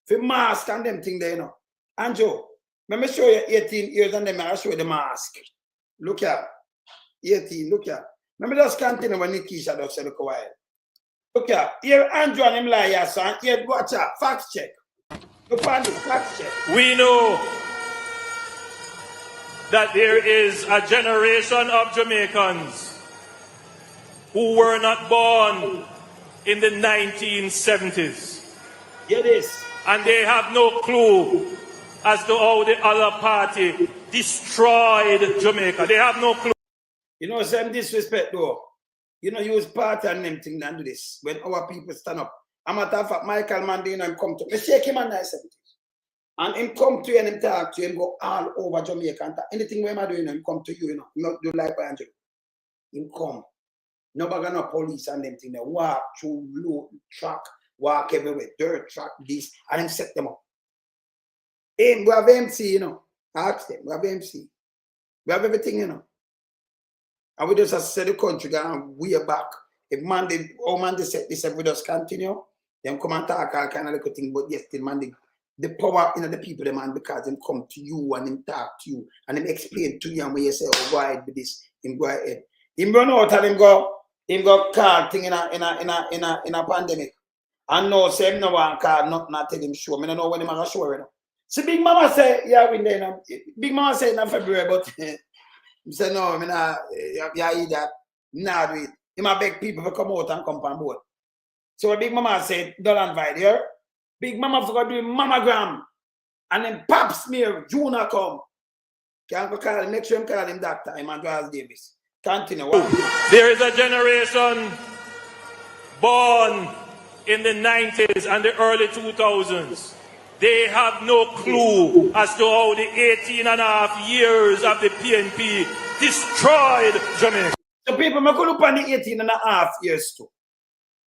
For mask and them thing there, Andrew, let me show you 18 years and then I'll show you the mask. Look here. 18, look here. Let me just continue when Nikisha does say look a while. Look here. Here Andrew and him liar, son. Here, watch out. Fact check. Look on the fact check. We know that there is a generation of Jamaicans who were not born in the 1970s. Get this. And they have no clue as to how the other party destroyed Jamaica. They have no clue. You know, some disrespect though. You know, use party and them thing and do this. When our people stand up. I'm a matter of fact, Michael Mandino him come to me. Shake him on the 70s. And him come to you and him talk to you and go all over Jamaica and talk. Anything we are doing, him come to you, Not do like Andrew. Him come. Nobody no police and them thing. They walk through low track, walk everywhere, dirt track, this, and him set them up. Hey, we have MC, Ask them, we have MC. We have everything, And we just say the country going way back. If Monday, Monday set this up, we just continue. Them come and talk all kind of little thing, but yes, still Monday, the power in the people, the man, because them come to you and them talk to you and them explain to you and when you say, oh, go ahead with this, him go ahead. Him run out and him go call thing in a pandemic. And no, say him no one call, not tell him show. I don't know when him going to show right now. See, Big Mama say, yeah, win there. Big Mama say in February, but he said, no, I mean, yeah, that. Nah, do it. He might beg people to come out and come on board. So Big Mama said, don't invite her. Big Mama forgot to do mammogram. And then pap smear, Juna come. Can't go call him, make sure him call him Dr. Emmanuel Davis. Continue. There is a generation born in the 90s and the early 2000s. They have no clue as to how the 18.5 years of the PNP destroyed Jamaica. So people may go look on the 18.5 years too.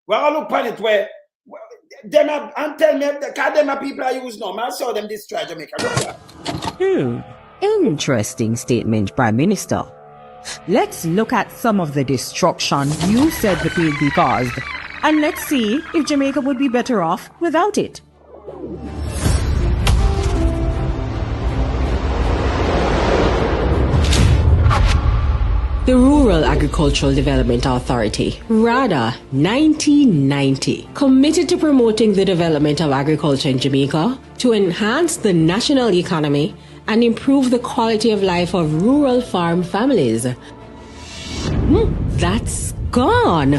Well, look on it where them have, and tell me because them people I use now. I saw them destroy Jamaica. Interesting statement, Prime Minister. Let's look at some of the destruction you said the PNP caused, and let's see if Jamaica would be better off without it. The Rural Agricultural Development Authority, RADA 1990, committed to promoting the development of agriculture in Jamaica to enhance the national economy and improve the quality of life of rural farm families. That's gone.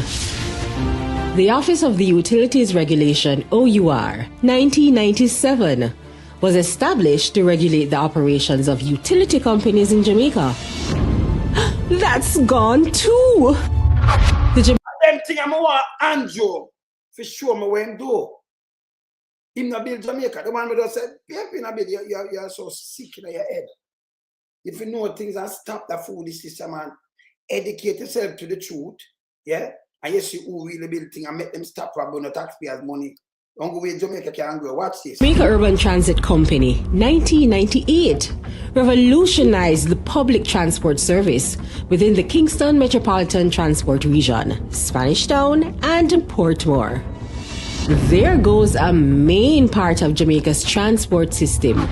The Office of the Utilities Regulation, OUR, 1997, was established to regulate the operations of utility companies in Jamaica. That's gone too. Them thing I want Andrew for sure me when do. Him not build Jamaica. The one who just said, PNP not build, you're so sick in your head. If you know things and stop the food system and educate yourself to the truth, yeah, and you see who really build things and make them stop robbing the taxpayers' money. Don't go where Jamaica can go. Watch this. Jamaica Urban Transit Company, 1998, revolutionized the public transport service within the Kingston Metropolitan Transport Region, Spanish Town, and Portmore. There goes a main part of Jamaica's transport system.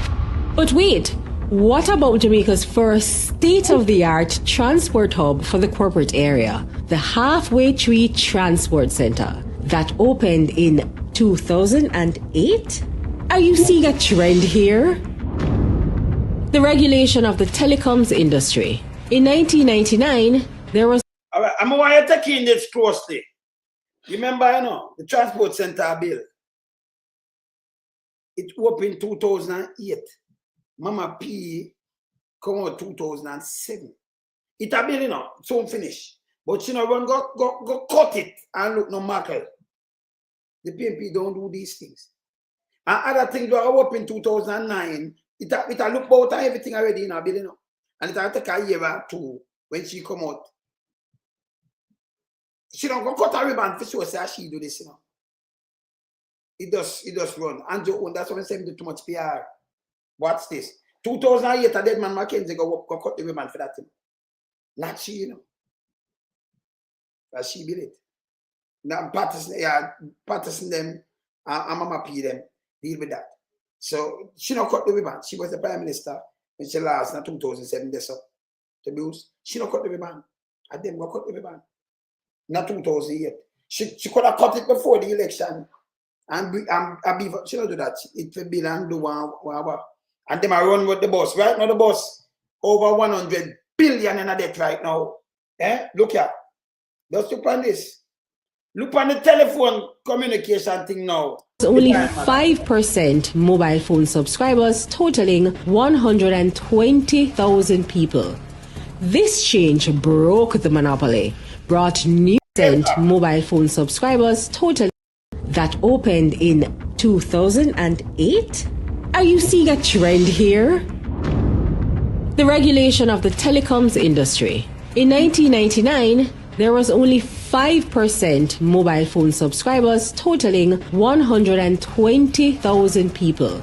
But wait, what about Jamaica's first state-of-the-art transport hub for the corporate area, the Halfway Tree Transport Center, that opened in 2008? Are you seeing a trend here? The regulation of the telecoms industry. In 1999, there was... All right, I'm going to take in this closely. Remember, the transport center bill. It opened 2008. Mama P come out 2007. It a bill, so finish. But run go cut it and look no market. The PNP don't do these things. And other things that opened 2009, it a look about everything already in our bill, And it a take a year or two when she come out. She don't go cut a ribbon for sure say she do this, It does run. And that's why I say do too much PR. What's this? 2008, a Deadmon Mckenzie go cut the ribbon for that thing. Not she, But she built it. Now Patterson them and Mama P them deal with that. So she don't cut the ribbon. She was the Prime Minister when she last in 2007 this up to bills. She don't cut the ribbon. And them go cut the ribbon. Not 2008. She could have cut it before the election. And she don't do that. It will be and do one. And them are run with the bus. Right now the bus over 100 billion in a debt right now. Look here. Just look on this. Look on the telephone communication thing now. Only 5% mobile phone subscribers, totaling 120,000 people. This change broke the monopoly, brought new mobile phone subscribers, totaling that opened in 2008. Are you seeing a trend here? The regulation of the telecoms industry. In 1999, there was only 5% mobile phone subscribers, totaling 120,000 people.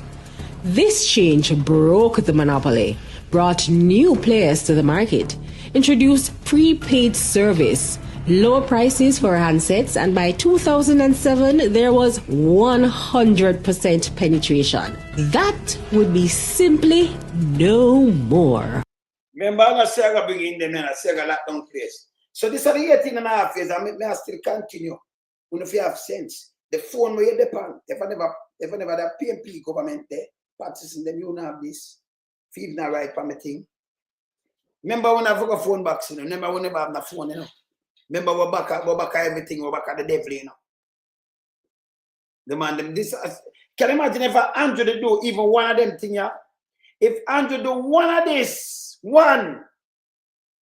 This change broke the monopoly, brought new players to the market, introduced prepaid service, lower prices for handsets, and by 2007, there was 100% penetration. That would be simply no more. Remember, I said I bring in them and I said I lockdown place. So this are the 18.5 years, I may still continue. If you have sense, the phone where you depend, if I never the PNP government there, practicing them, you don't have this. If you not right for me thing. Remember when I have a phone box, remember when I have the phone, Remember we're back at everything, we're back at the devil, The man, them this. Can you imagine if Andrew do even one of them thing? Yeah? If Andrew do one of this, one,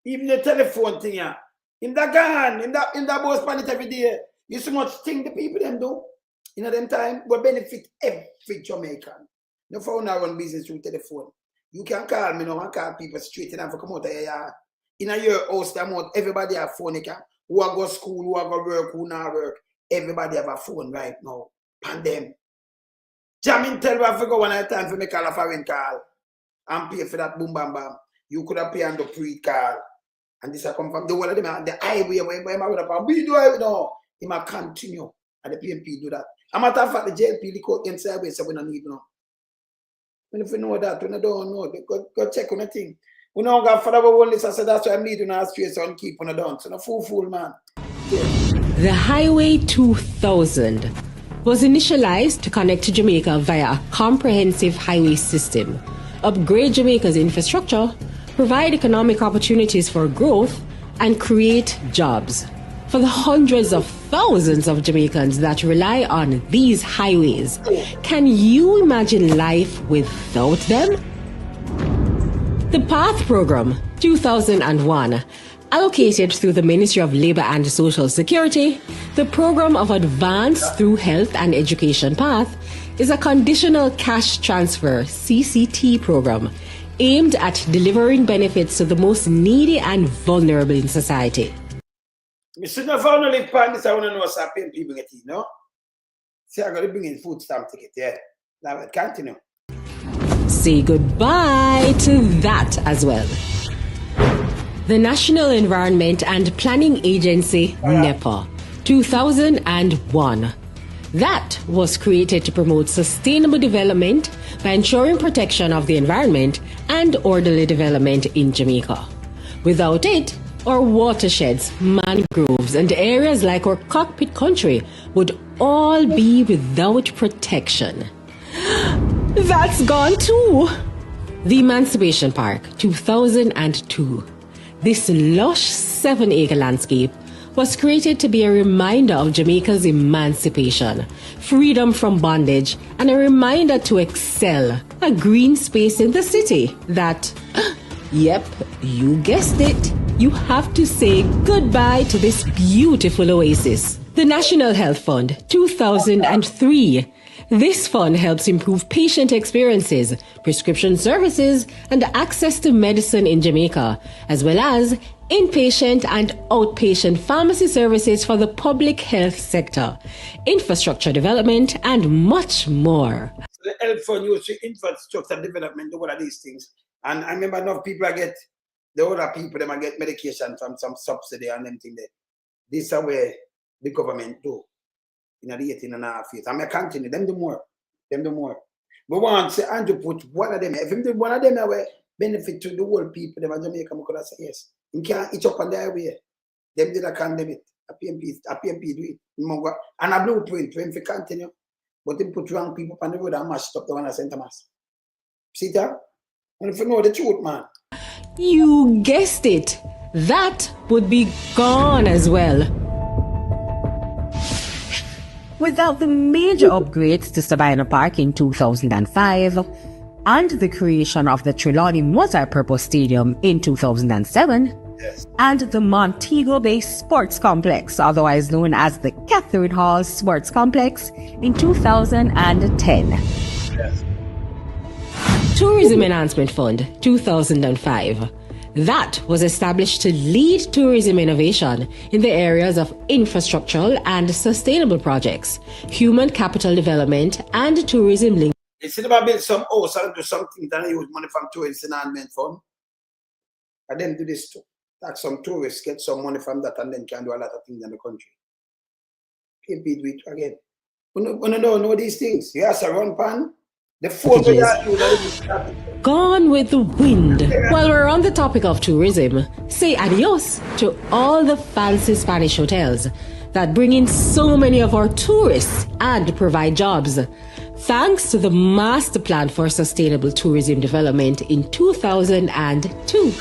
even the telephone thing, yeah, in the gun, in that boss planet every day, you so much thing the people them do. In them time, will benefit every Jamaican. No for now run business through telephone. You can call me now and call people straight and come out of your yard. In a year house, everybody have phone. Who are go school, who are go work, who not work. Everybody have a phone right now. Pandem. Jamin tell you I forgot one at a time for me call a foreign call. And pay for that boom bam bam. You could have paid on the pre-call. And this will come from the one of them, the highway where I would have we do it now. He might continue. And the PMP do that. A matter of fact, the JLP, the court inside way, so we don't need no. And if you know that, we don't know. Go check on the thing. We don't got for our own list, so that's why I'm leading our straight so and keep on the down. So no fool, man. Yeah. The Highway 2000 was initialized to connect to Jamaica via a comprehensive highway system, upgrade Jamaica's infrastructure, provide economic opportunities for growth, and create jobs. For the hundreds of thousands of Jamaicans that rely on these highways, can you imagine life without them? The PATH program, 2001, allocated through the Ministry of Labour and Social Security, the Program of Advance Through Health and Education PATH is a conditional cash transfer CCT program aimed at delivering benefits to the most needy and vulnerable in society. I should not only live pan this, I want to know what's happening people get it, no? See, I got to bring in food stamp ticket, yeah. Now it continue. Say goodbye to that as well. The National Environment and Planning Agency, NEPA, 2001. That was created to promote sustainable development by ensuring protection of the environment and orderly development in Jamaica. Without it, our watersheds, mangroves, and areas like our cockpit country would all be without protection. That's gone too. The Emancipation Park, 2002. This lush 7-acre landscape was created to be a reminder of Jamaica's emancipation, freedom from bondage, and a reminder to excel, a green space in the city that, yep, you guessed it, you have to say goodbye to this beautiful oasis. The National Health Fund, 2003. This fund helps improve patient experiences, prescription services, and access to medicine in Jamaica, as well as inpatient and outpatient pharmacy services for the public health sector, infrastructure development, and much more. So the health fund used to infrastructure development, do all of these things. And I remember enough people the older people, them get medication from some subsidy and them thing there. This is where the government do. In the 18.5 years. I'm going to continue. Them do more. But once say Andrew put one of them, if him do one of them away, benefit to the whole people, them in Jamaica, I could say yes. You can't each up on their way. Them did a condemn it. A PMP do it. And a blueprint for him to continue. But him put wrong people on the road and mashed up the one at St. Thomas. See that? And if you know the truth, man. You guessed it. That would be gone as well. Without the major upgrades to Sabina Park in 2005 and the creation of the Trelawney Multi-Purpose Stadium in 2007, yes, and the Montego Bay Sports Complex, otherwise known as the Catherine Hall Sports Complex, in 2010. Yes. Tourism Enhancement Fund, 2005. That was established to lead tourism innovation in the areas of infrastructural and sustainable projects, human capital development, and tourism link. Instead of build some house and do something that I use money from Tourism Enhancement Fund, and then do this too. Tax some tourists, get some money from that, and then can do a lot of things in the country. PMP do it again. We don't know these things. You have to run pan. The four Gone with the wind. While we're on the topic of tourism, say adios to all the fancy Spanish hotels that bring in so many of our tourists and provide jobs. Thanks to the Master Plan for Sustainable Tourism Development in 2002.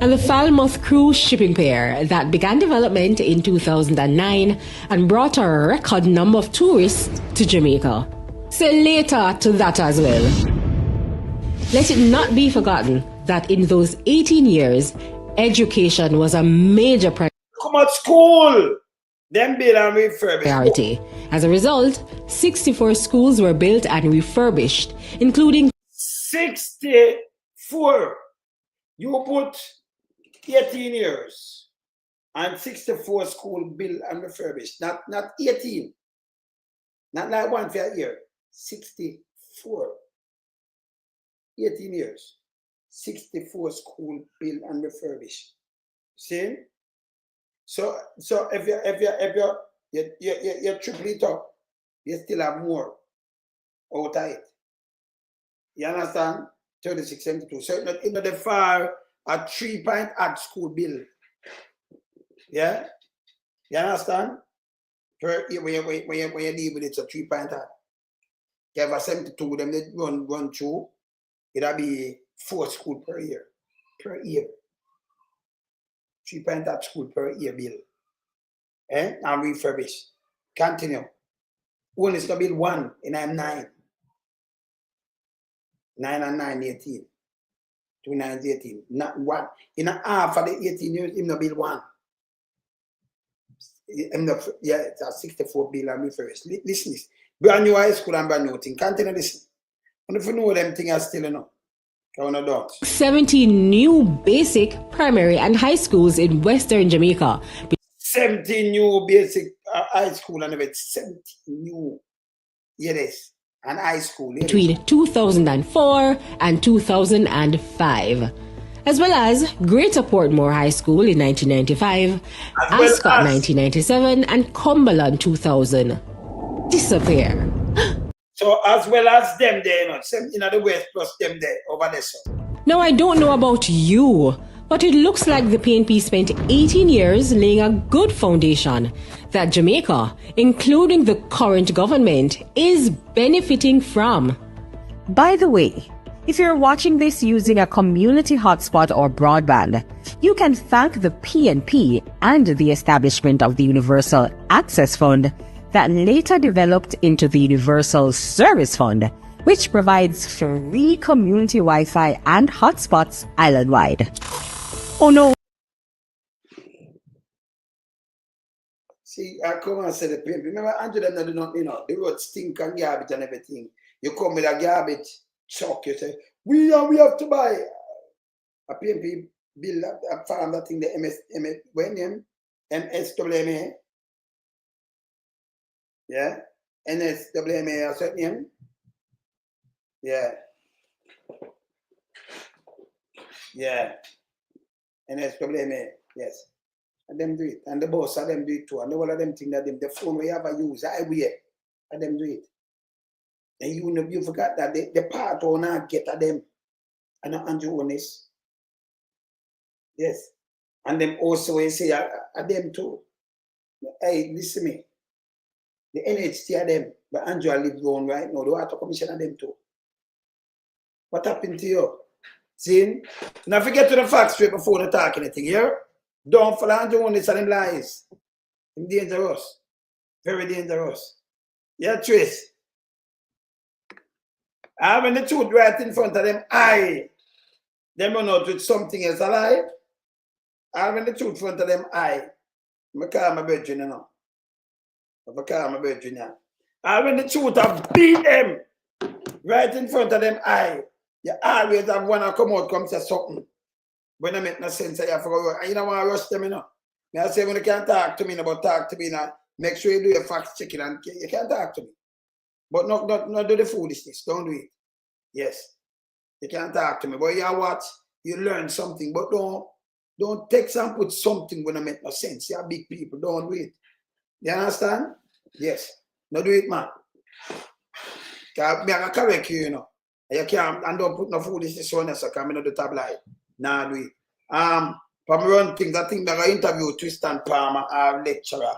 and the Falmouth Cruise shipping pair that began development in 2009 and brought a record number of tourists to Jamaica. Say later to that as well. Let it not be forgotten that in those 18 years, education was a major Come out school! Them build and refurbish. priority. As a result, 64 schools were built and refurbished, including 64. You put 18 years and 64 school built and refurbished. Not 18. Not like one for a year. 64. 18 years. 64 school built and refurbished. See? So if you triple it up, you still have more out of it. You understand? 36, 72. So it's not the far a 3-point at school bill. Yeah? You understand? When you deal with it, it's a 3-point at. You have a 72, them they run through, it'll be 4 school per year. Per year. 3-point at school per year bill. And refurbish. Continue. One is to build 1 in 9. 9 and 9, 18. 2 9 18. Not 1. In a half of the 18 years, him no build 1. Yeah, it's a 64 bill and refurbish. Listen this. Brand new high school and brand new thing. Continue listen. And if you know them things are still enough. 17 new basic, primary, and high schools in Western Jamaica. 17 new basic high school and about 17 new. Yes. And high school. Between 2004 and 2005. As well as Greater Portmore High School in 1995, Ascot 1997, and Cumberland 2000. Disappear. So as well as them there, in the West plus them there, over there. So. Now, I don't know about you, but it looks like the PNP spent 18 years laying a good foundation that Jamaica, including the current government, is benefiting from. By the way, if you're watching this using a community hotspot or broadband, you can thank the PNP and the establishment of the Universal Access Fund that later developed into the Universal Service Fund, which provides free community Wi-Fi and hotspots island-wide. Oh no! See, I come and say the PNP. Remember, Angela, the road stink and garbage and everything. You come with a garbage truck, you say, we have to buy a PNP bill, a farm, that thing, the MSWMA. Yeah, NSWMA, a certain name. Yeah. Yeah. NSWMA, yes. And them do it. And the boss of them do it too. And all of them think that the phone we ever use, I wear, and them do it. And you forgot that the part owner get at them. And Andrew honest. Yes. And them also say at them too. Hey, listen to me. The NHT are them, but Andrew lives on right now. The Water Commission are them too. What happened to you? See? Now forget to the facts straight before the talk anything here. Don't follow Andrew on this and them lies. It's dangerous. Very dangerous. Yeah, Trace. Having the truth right in front of them, them run out with something else a lie. Having the truth in front of them, I call my brethren, you know. I call my brethren, yeah. Having the truth, I beat them right in front of them, you always have one come out, come say something. When I make no sense, I have to go. And you don't want to rush them, you know. I say, when you can't talk to me, about talk to me now, make sure you do your fact checking and you can't talk to me. But not do the foolishness. Don't do it. Yes. You can't talk to me. But you know what? You learn something. But don't take and put something when I make no sense. You are big people. Don't do it. You understand? Yes. No do it, man. I can correct you, you know. You can't, and don't put no foolishness on us, so come in the tabloid. Nah, do it. From run things, I think that I interview Tristan Palmer, our lecturer,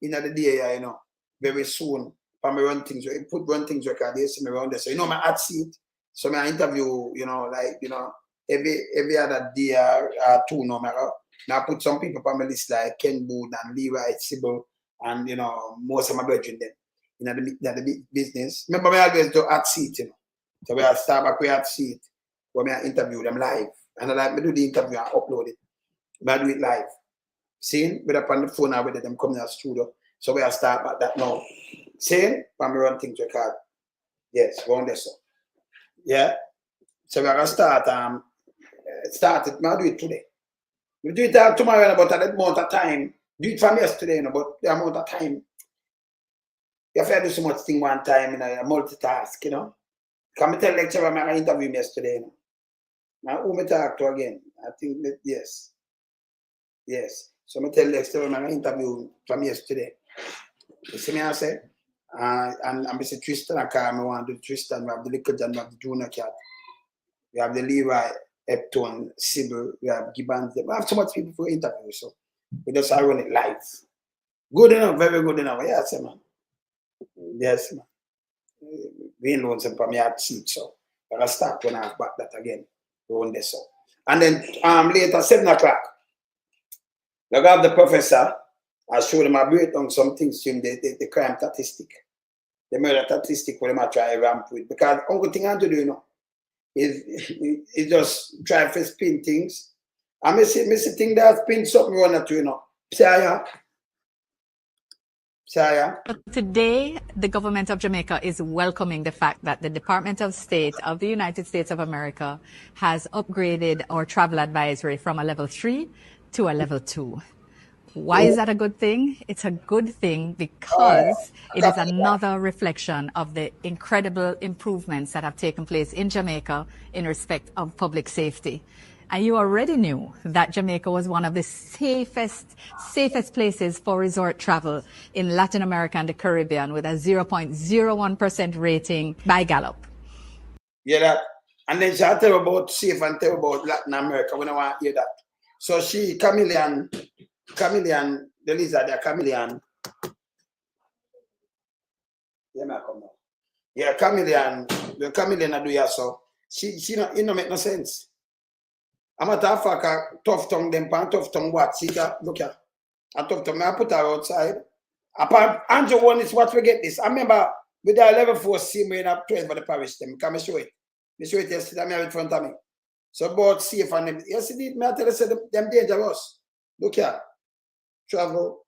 in the day, you know, very soon. From run things, put run things record, they see me around there. So you know my hot seat. So I interview, you know, like, you know, every other day or two no matter. Now put some people on my list like Ken Boone and Levi Sybil and you know most of my brethren them in the business. Remember me always do hot seat, you know. So we start back with hot seat where I interview them live. And I like me do the interview and upload it. I do it live. Seeing with up on the phone now with them coming to the studio. So we start back that now. Seeing when we run things record. Yes, go on there so. Yeah. So we're gonna start it. I'll do it today. We do it tomorrow in about that amount of time. Do it from yesterday, you know, but the amount of time. You have to do so much thing one time, you know, you multitask, you know. Come tell lecturer I interview him yesterday, you know. Now who me talk to again? I think that yes. Yes. So I tell lecturer I interview from yesterday. You see me I say? And I say Tristan I call me want to do Tristan, we have the little John, we have the junior cat. We have the Levi, Epton, Sybil, we have Gibbons. We have so much people for interview, so we just run it live. Good enough, very good enough. Yes, man. Yes, man. We ain't loans for me at seat, so I'll start when I have back that again. Run this so. And then later, 7 o'clock, I have the professor. I show them I break down some things to him, the crime statistic, the murder statistic, what I try to ramp with. Because only thing I do, you know, is just try to spin things. I may see thing that spin something wrong at you know. Psoj. Today, the government of Jamaica is welcoming the fact that the Department of State of the United States of America has upgraded our travel advisory from a level 3 to a level 2. Why is that a good thing? It's a good thing because it is another reflection of the incredible improvements that have taken place in Jamaica in respect of public safety. And you already knew that Jamaica was one of the safest places for resort travel in Latin America and the Caribbean with a 0.01% rating by Gallup. Yeah, that. And then she tell about safe and tell about Latin America when I want to hear that. So she, Chameleon, the lizard, the chameleon. Yeah, me come now. Yeah, chameleon, the chameleon I do ya so. She not, it don't make no sense. I'm a tough tongue them pan tough tongue what? See that? Look here. A tough tongue, I put her outside. Apart Andrew one is what we get this. I remember with the level 4 see me in a 12 for the parish them. Can I show it? I show it yesterday, I have it in front of me. So both safe and them. Yes, indeed, me I tell you say them dangerous. Look here. Travel.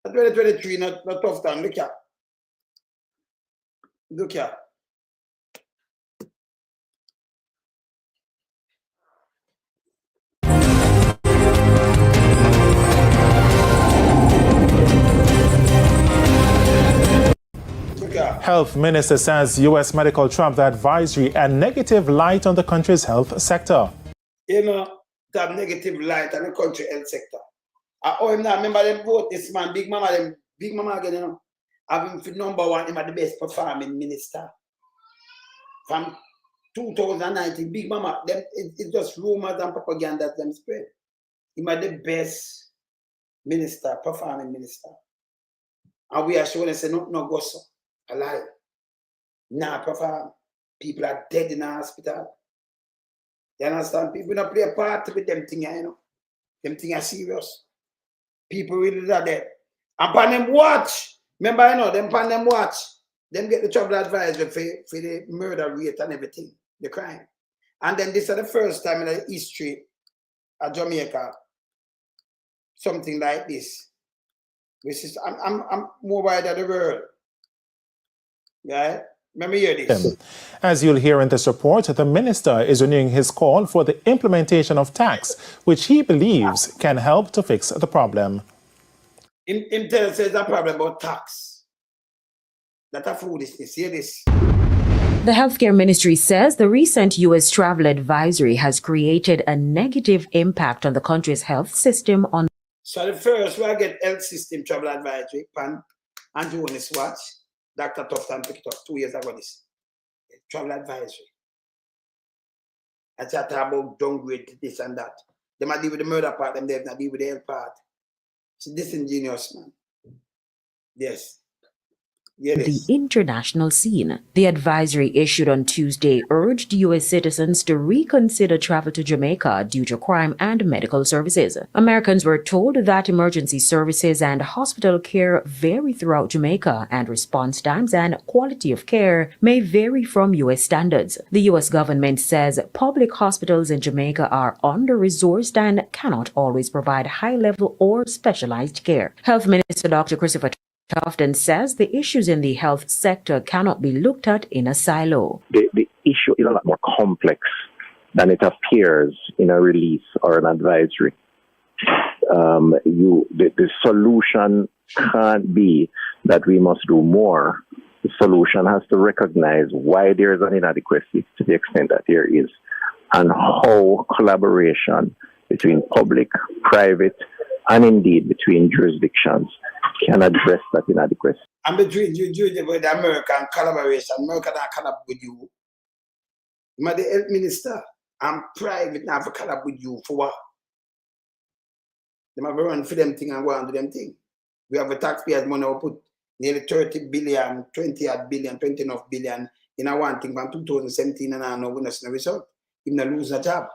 2023, not tough time. Look here. Look here. Health Minister says U.S. medical travel advisory and negative light on the country's health sector. You know, that negative light on the country health sector. I remember them vote this man, Big Mama again, you know. Having for number 1, him at the best performing minister. From 2019, Big Mama, them it's just rumors and propaganda that them spread. Him at the best minister, performing minister. And we are showing and say no go so. A lie. Nah, perform. People are dead in the hospital. You understand? People don't play a part with them things, you know. Them things are serious. People really are dead. And pan them watch. Remember, you know, them pan them watch. Them get the travel advisory for the murder rate and everything, the crime. And then this is the first time in the history of Jamaica, something like this. This is I'm more wide than the world. Yeah, let me hear this. As you'll hear in this report, the minister is renewing his call for the implementation of tax, which he believes can help to fix the problem. Him tells us a problem about tax. That's a foolishness. Hear this. The healthcare ministry says the recent U.S. travel advisory has created a negative impact on the country's health system. So the first we get health system travel advisory, pan and do on this watch. Dr. Tufton picked it up 2 years ago. This travel advisory. I chat about downgrade this and that. They might deal with the murder part, and they not deal with the health part. It's disingenuous, man. Yes. the international scene. The advisory issued on Tuesday urged U.S. citizens to reconsider travel to Jamaica due to crime and medical services. Americans were told that emergency services and hospital care vary throughout Jamaica, and response times and quality of care may vary from U.S. standards. The U.S. government says public hospitals in Jamaica are under-resourced and cannot always provide high-level or specialized care. Health Minister Dr. Christopher Tufton says the issues in the health sector cannot be looked at in a silo. The issue is a lot more complex than it appears in a release or an advisory. The solution can't be that we must do more. The solution has to recognize why there is an inadequacy to the extent that there is, and how collaboration between public, private, and indeed between jurisdictions can address that inadequacy. And between you with the American collaboration, America don't collab with you. You are the health minister, and private now for collab with you for what? They might run for them thing and go and do them thing. We have a taxpayers money we put nearly 30 billion, 20 billion, 20 enough billion in a one thing from 2017 and I know we not see the result. He not lose a job.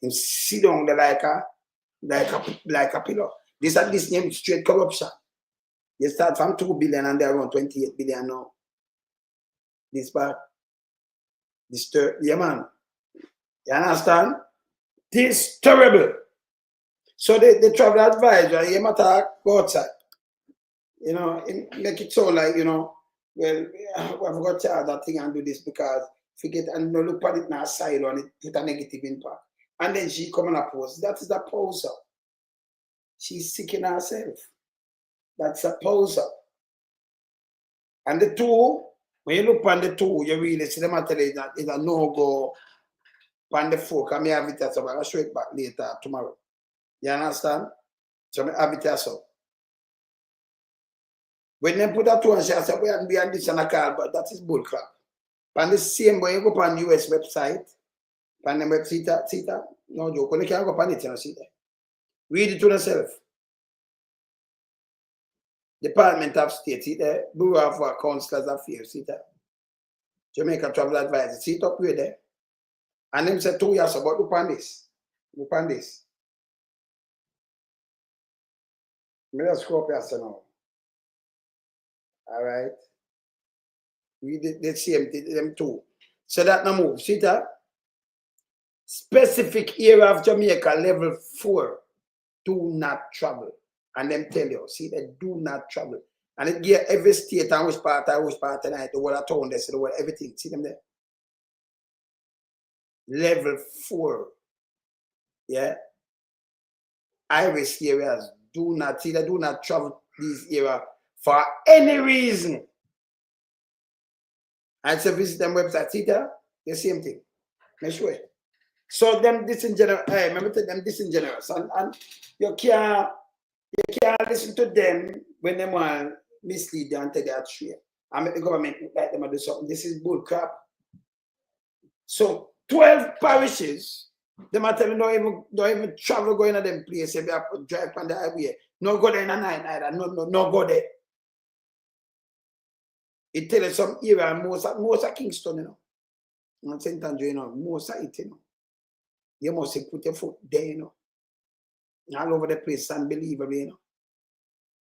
He sit down there like a pillow. This name straight corruption. They start from 2 billion and they're around 28 billion now. This part. This yeah man. You understand? This terrible. So the travel advisor, you matter go outside. You know, make it so like, you know, well, I've got to have that thing and do this because forget and no look at it now silo and it put a negative impact. And then she come and oppose. That is the poser. She's seeking herself. That's a poser. And the two, when you look on the two, you really see them tell you that it's a no-go on the folk. I may have it as well. I'll show it back later tomorrow. You understand? So I have it as well. When they put that two and she said, we have been this and a call, but that is bullcrap. And the same way you go on US website, on the website, see that? No joke. When you can go on it, you see that. Read it to yourself. Department of State, see there. Bureau of Councilors Affairs, see there. Jamaica Travel Advisor, see it up with there. And them said 2 years about look on this. Look on this. Let me just scroll up here now. All right. Read the same thing, them too. So that no move. See that? Specific area of Jamaica, level 4. Do not travel. And them tell you, see, they do not travel. And it give every state and which part tonight, the whole of town, they say the whole everything. See them there? Level 4. Yeah. Irish areas do not, see, they do not travel these areas for any reason. And so visit them website, see that? The same thing. Make sure. So them disingenuous, hey, remember to them disingenuous. And you can't listen to them when they want mislead you and tell you that's true. I make the government like them to do something. This is bull crap. So 12 parishes, they might tell you don't even travel going to them places if you have to drive on the highway. No go there in a night either. No go there. It tells you some area, most of Kingston, you know. And St. Andrew, you know, most of it, you know. You must put your foot there, you know. All over the place, unbelievable, you know.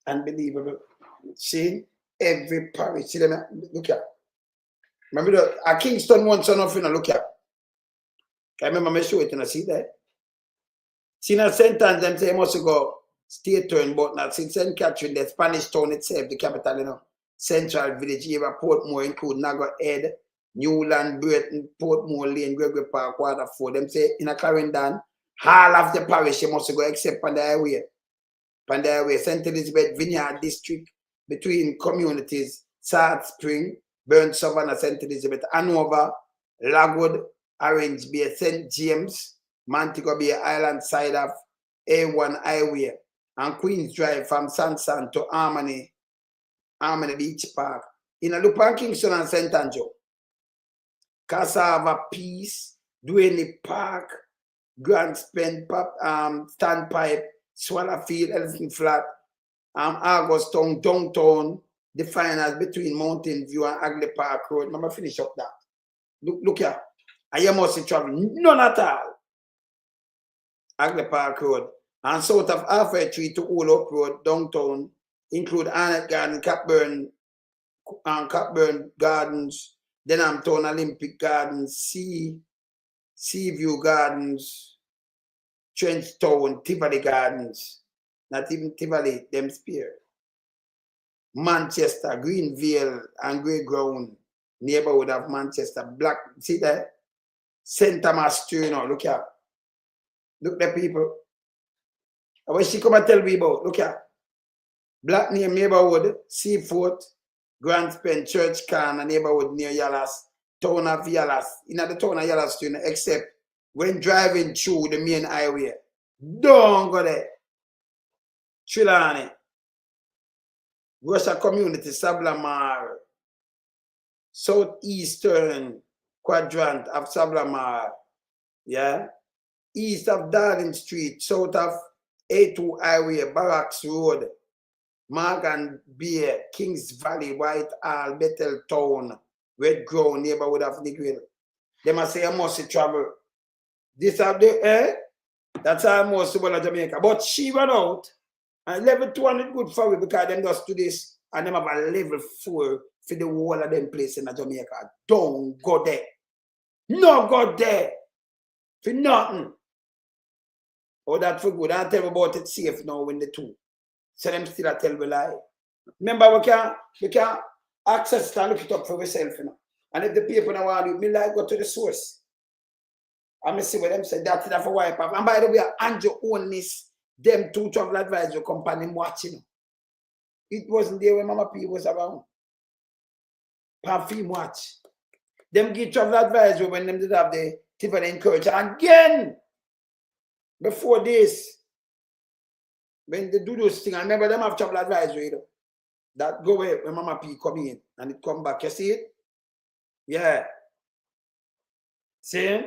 Unbelievable. See, every parish, see them, look at. Remember, a Kingston once enough, you know, look at. I remember me show it, you know, see that? See, now, St. Andrew, them say, you must go state turn, but not since St. Catherine, the Spanish town itself, the capital, you know. Central Village, area, Portmore, include Nago Head, Newland, Burton, Portmore Lane, Gregory Park, Waterford. Them say in a Clarendon, all of the parish you must go except on the highway. On the highway, St. Elizabeth Vineyard District, between communities, South Spring, Burnt Savannah, St. Elizabeth, Hanover, Lagwood, Orange Bay, St. James, Montego Bay Island side of A1 Highway, and Queens Drive from Sansan to Harmony Beach Park. In a Lupan, Kingston and St. Andrew. Cassava Peace, Duane Park, Grand Standpipe, Swallowfield, Elephant Flat, Augustown, Downtown, defined as between Mountain View and Agley Park Road. Remember, finish up that. Look here. And you must travel none at all. Agley Park Road. And south of Halfway Tree to Old Oak Road, downtown, include Arnett Garden, Cockburn Gardens, Denham Town Olympic Gardens, Seaview Gardens, Trenchtown, Tivoli Gardens, not even Tivoli, them spare. Manchester, Greenville, and Grey Ground, neighborhood of Manchester, Black, see that? St. Thomas, you know, look here. Look the people. When she come and tell me about, look here. Black near neighborhood, Seafoot, Grand Spen, Church Can, a neighborhood near Yallas, town of Yallas, in the town of Yallas, you know, except when driving through the main highway. Don't go there. Trelawney, Russia Community, Sablamar, southeastern quadrant of Sablamar, yeah, east of Darling Street, south of A2 Highway, Barracks Road, Morgan Bay, Kings Valley, Whitehall, Bethel Town, Red Ground, neighborhood of Negril. They must say I must travel. This of the that's almost to Jamaica. But she ran out and level 200 good for me because them just do this and them have a level 4 for the whole of them place in Jamaica. Don't go there. No go there. For nothing. Oh, that for good. I tell you about it safe now when the two. So them still tell me lie. Remember, we can access to look it up for yourself, you know. And if the people don't want to, me like go to the source. I'm see what them say. That's it for wipe off. And by the way, Andrew own this, them two travel advisor company watching. It wasn't there when Mama P was around. Perfume watch. Them give travel advisor when them did have the tip and encourage. Again, before this, when they do those things, I remember them have travel advisory, you know, that go away when Mama P come in and it come back. You see it? Yeah. See?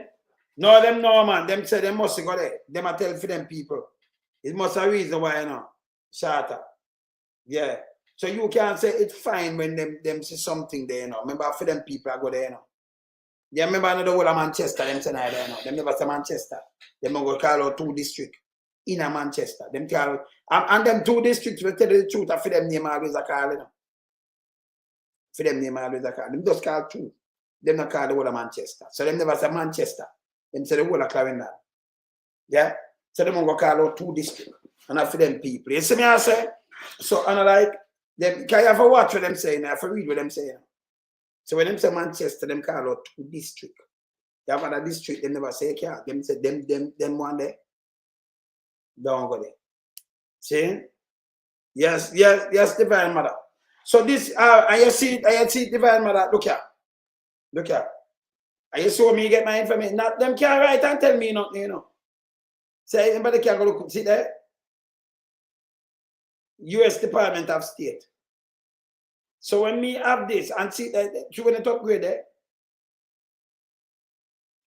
No, them no, man. Them say they must go there. Them I tell for them people. It must have a reason why, you know. Shata. Yeah. So you can't say it's fine when them say something there, you know. Remember for them people I go there, you know. Yeah, remember another whole of Manchester, them say there, you know. Them never say Manchester. Them go call out 2 districts in a Manchester. Them call and them 2 districts will tell you the truth. For them name always a call, you know. For them name always a call. Them just call 2. Them not call the whole of Manchester. So them never say Manchester. Them say the whole of Clarendon. Yeah? So them go call out 2 districts. And for them people. You see me I say? So and like them can you have a watch what them saying? I have to read what them saying. So when them say Manchester, them call out 2 districts. You have another district, they never say yeah. Them say them one there. Don't go there. See? Yes, Divine Mother. So this I see Divine Mother. Look here. Look here. I saw me get my information. Not them can't write and tell me nothing, you know. Say anybody can go look. See there? US Department of State. So when me have this and see that you want to upgrade there.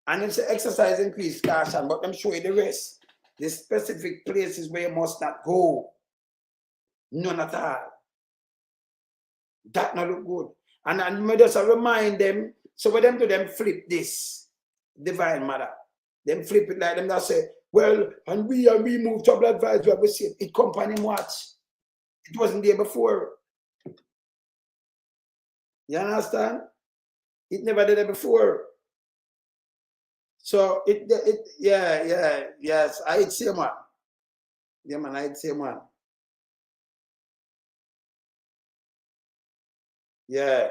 And it's an exercise increase caution, but I'm showing the rest. The specific places where you must not go. None at all. That not look good. And I just remind them, so when them do them flip this, Divine Mother. Them flip it like them that say, well, and we move trouble advisor, we see it company watch. It wasn't there before. You understand? It never did it before. So yes, I'd say man. Yeah, man, I'd say man. Yeah.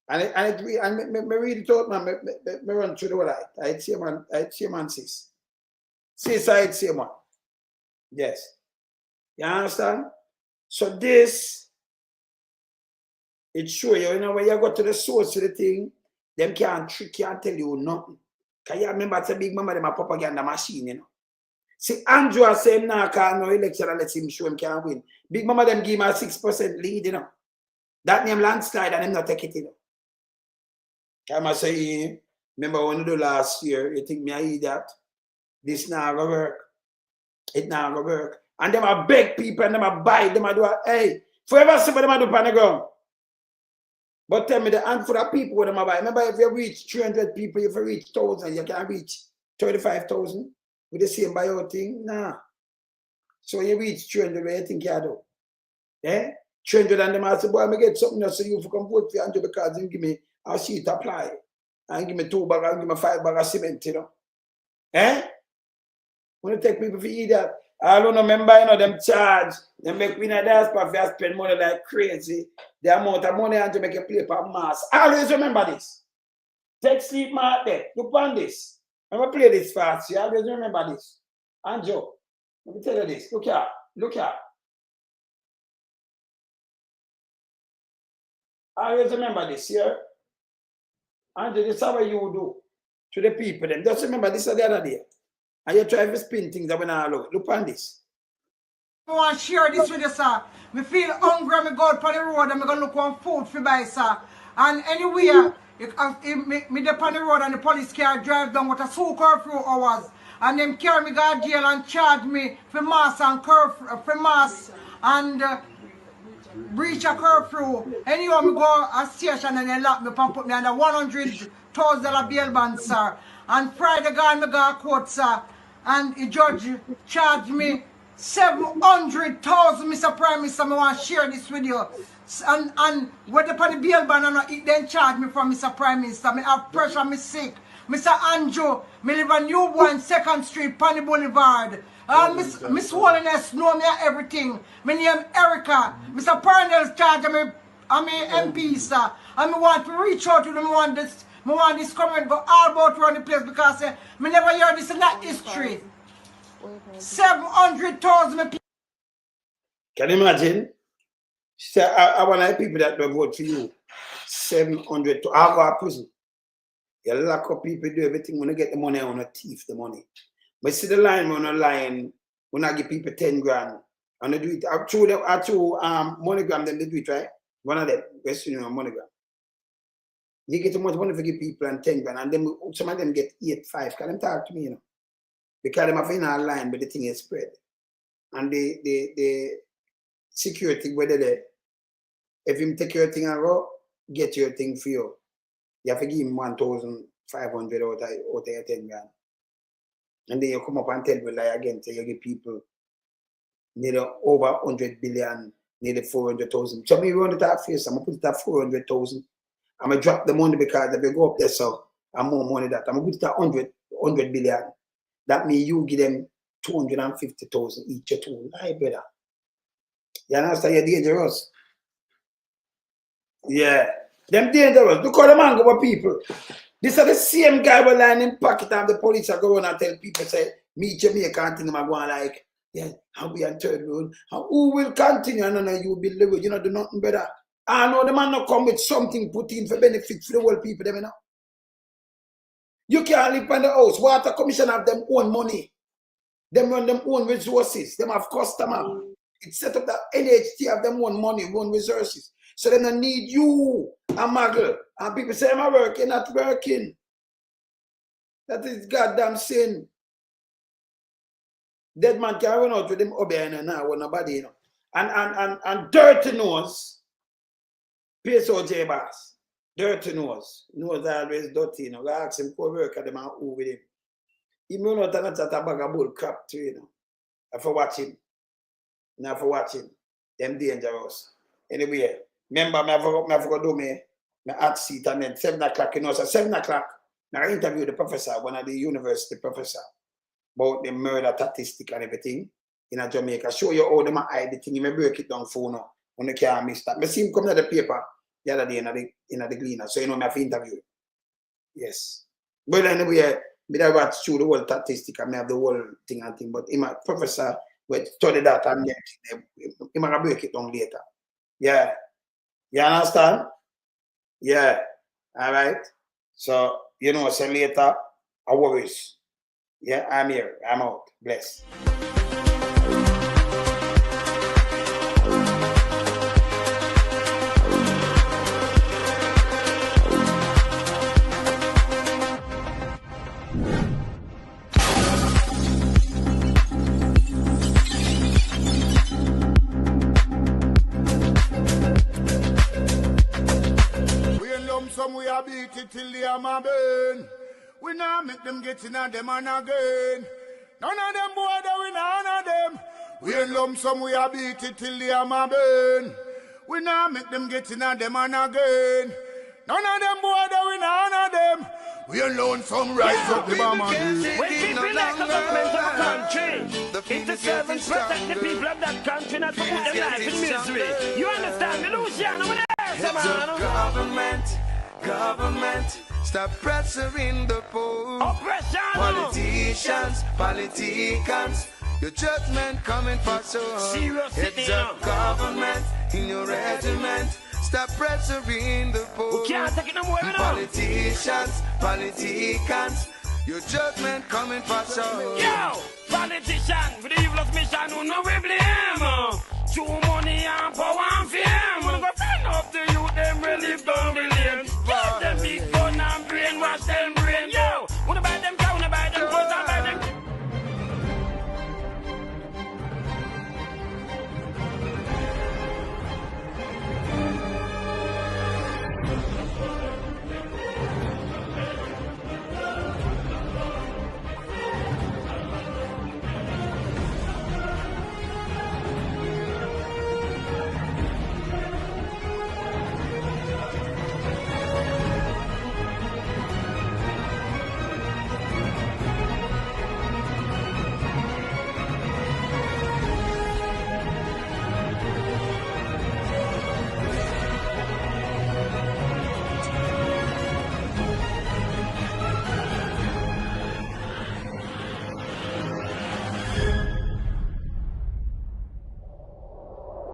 And me read it out, man. Me run through the whole light. I'd say man 6. 6 I'd say man. Yes. You understand? So this, it show you, when you go to the source of the thing, them can't trick you and tell you nothing. Can you remember it's a big mama them a propaganda machine, you know? See, Andrew has said now can't no election and let him show him can't win. Big mama them give him a 6% lead, you know. That name landslide and them not take it, you know. Can I say, remember when you do last year, you think me I eat that? This now gonna work. It now gonna work. And them a beg people and them a buy, them a do a, hey, Forever see what them do on the ground. But tell me the handful of people what them buy. Remember, if you reach 300 people, if you reach 1,000, you can reach 35,000 with the same buyout thing. Nah. So you reach 300, what you think you do? Eh? 300 and them say, boy, I get something else so you can vote for Andrew because you give me a sheet apply. And give me 2 bags and give me 5 bags of cement, you know. Eh? When you take people for eat that, I don't remember, you know, them charge. They make me in a diaspora if you spend money like crazy. The amount of money and to make a paper mass. Always remember this. Take sleep, my there. Look on this. I'm going to play this fast. You always remember this. Andrew, let me tell you this. Look here. Look here. Always remember this here. Andrew, this is how you do to the people. Them. Just remember this is the other day. And you try to spin things that we not allow. Look on this. I want to share this with you, sir. I feel hungry, I go out on the road and I go look for food for buy, sir. And anywhere, me dep on the road and the police car drive down with a full curfew hours. And them carry me to jail and charge me for mass and breach a curfew. Anyhow, me go a station and they lock me up and put me under $100,000 bail bond, sir. And Friday gone, me go to court, sir. And the judge charged me $700,000, Mr. Prime Minister. I want to share this with you. And when they put the bail band and it then charge me from Mr. Prime Minister. I have pressure, I'm sick. Mr. Andrew, I live on Newborn 2nd Street, Pani Boulevard. Miss Holiness know me everything. My name Erica. Mr. Parnell's charge I'm a MP, sir. And I want to reach out to them. I want this comment go all about around the place because I never hear this in that history. 700,000 people. Can you imagine? She said, I want to people that don't vote for you. 700 to have a prison. You lock up people, do everything when you get the money, I want to thief the money. But see the line, when I line, when I give people 10 grand, and they do it, I through MoneyGram, then they do it, right? One of them, Western Union, MoneyGram. You get too much money for give people and 10 grand, and then some of them get 8-5. Can them talk to me, you know? Because them have in our line, but the thing is spread. And the security, whether they, if him take your thing and go, get your thing for you. You have to give him 1,500 out of your 10 grand. And then you come up and tell me lie again, so you give people nearly over 100 billion, nearly 400,000. So me run it at face, I'm gonna put it at 400,000. I'm gonna drop the money because if you go up there, so I'm more money that I'm gonna put it at 100 billion. That means you give them 250,000 each or two. Lie, brother. You understand? You're dangerous. Yeah. Them dangerous. Look how the man go with people. This is the same guy will line in pocket and the police are going and tell people, say, me Jamaica and thing I'm going like, yeah, how we on third road. Who will continue? And then you will be living, you know, do nothing better. I know the man not come with something put in for benefit for the whole people, them, you know. You can't live in the house. Water Commission have them own money. Them run them own resources. Them have customer. It's set up that NHT have them own money, own resources. So they don't need you, a muggle. And people say, I'm working, not working. That is goddamn sin. Deadman can run out with them Obeah now, with nobody, you know. And dirty nose, Psoj boss. Dirty nose. Nose always dirty, you know. I ask him, go work at them and who with him. He may not have a bag of bull crap too, you know. I have to watch him. Now for watching. Them dangerous. Anyway. Remember, I have to do my hot seat and then 7 o'clock, you know, so 7 o'clock, I interviewed the professor, one of the university professor, about the murder statistic and everything in Jamaica. Show you how they hide the thing, you may break it down for now, when you can't miss that. I see him come to the paper the other day in the Gleaner, so you know I have to interview him. Yes. But anyway, I watch through the whole statistic and I have the whole thing and thing, but my professor will study that and he might break it down later. Yeah. You understand? Yeah. All right. So, you know, say later, I worries. Yeah, I'm here. I'm out. Bless. some we a beat it till the hammer burn. We now make them get in and them and again. None of them boy that we none of them. We in lump some we a beat it till the hammer burn. We now make them get in and them and again. None of them boy that we none of them. We alone some rise up the bomb and when people elect the government of a country, it's the servants protect the people of that country, not to put their life in misery. You understand me, Luciano? What else, Government, stop pressuring the poor. Politicians, your judgment coming for sure. It's a government in your regiment. Stop pressuring the poor. Politicians, your judgment coming for sure. Yo, politician with the evilest mission, who no we blame. True money and power and fame.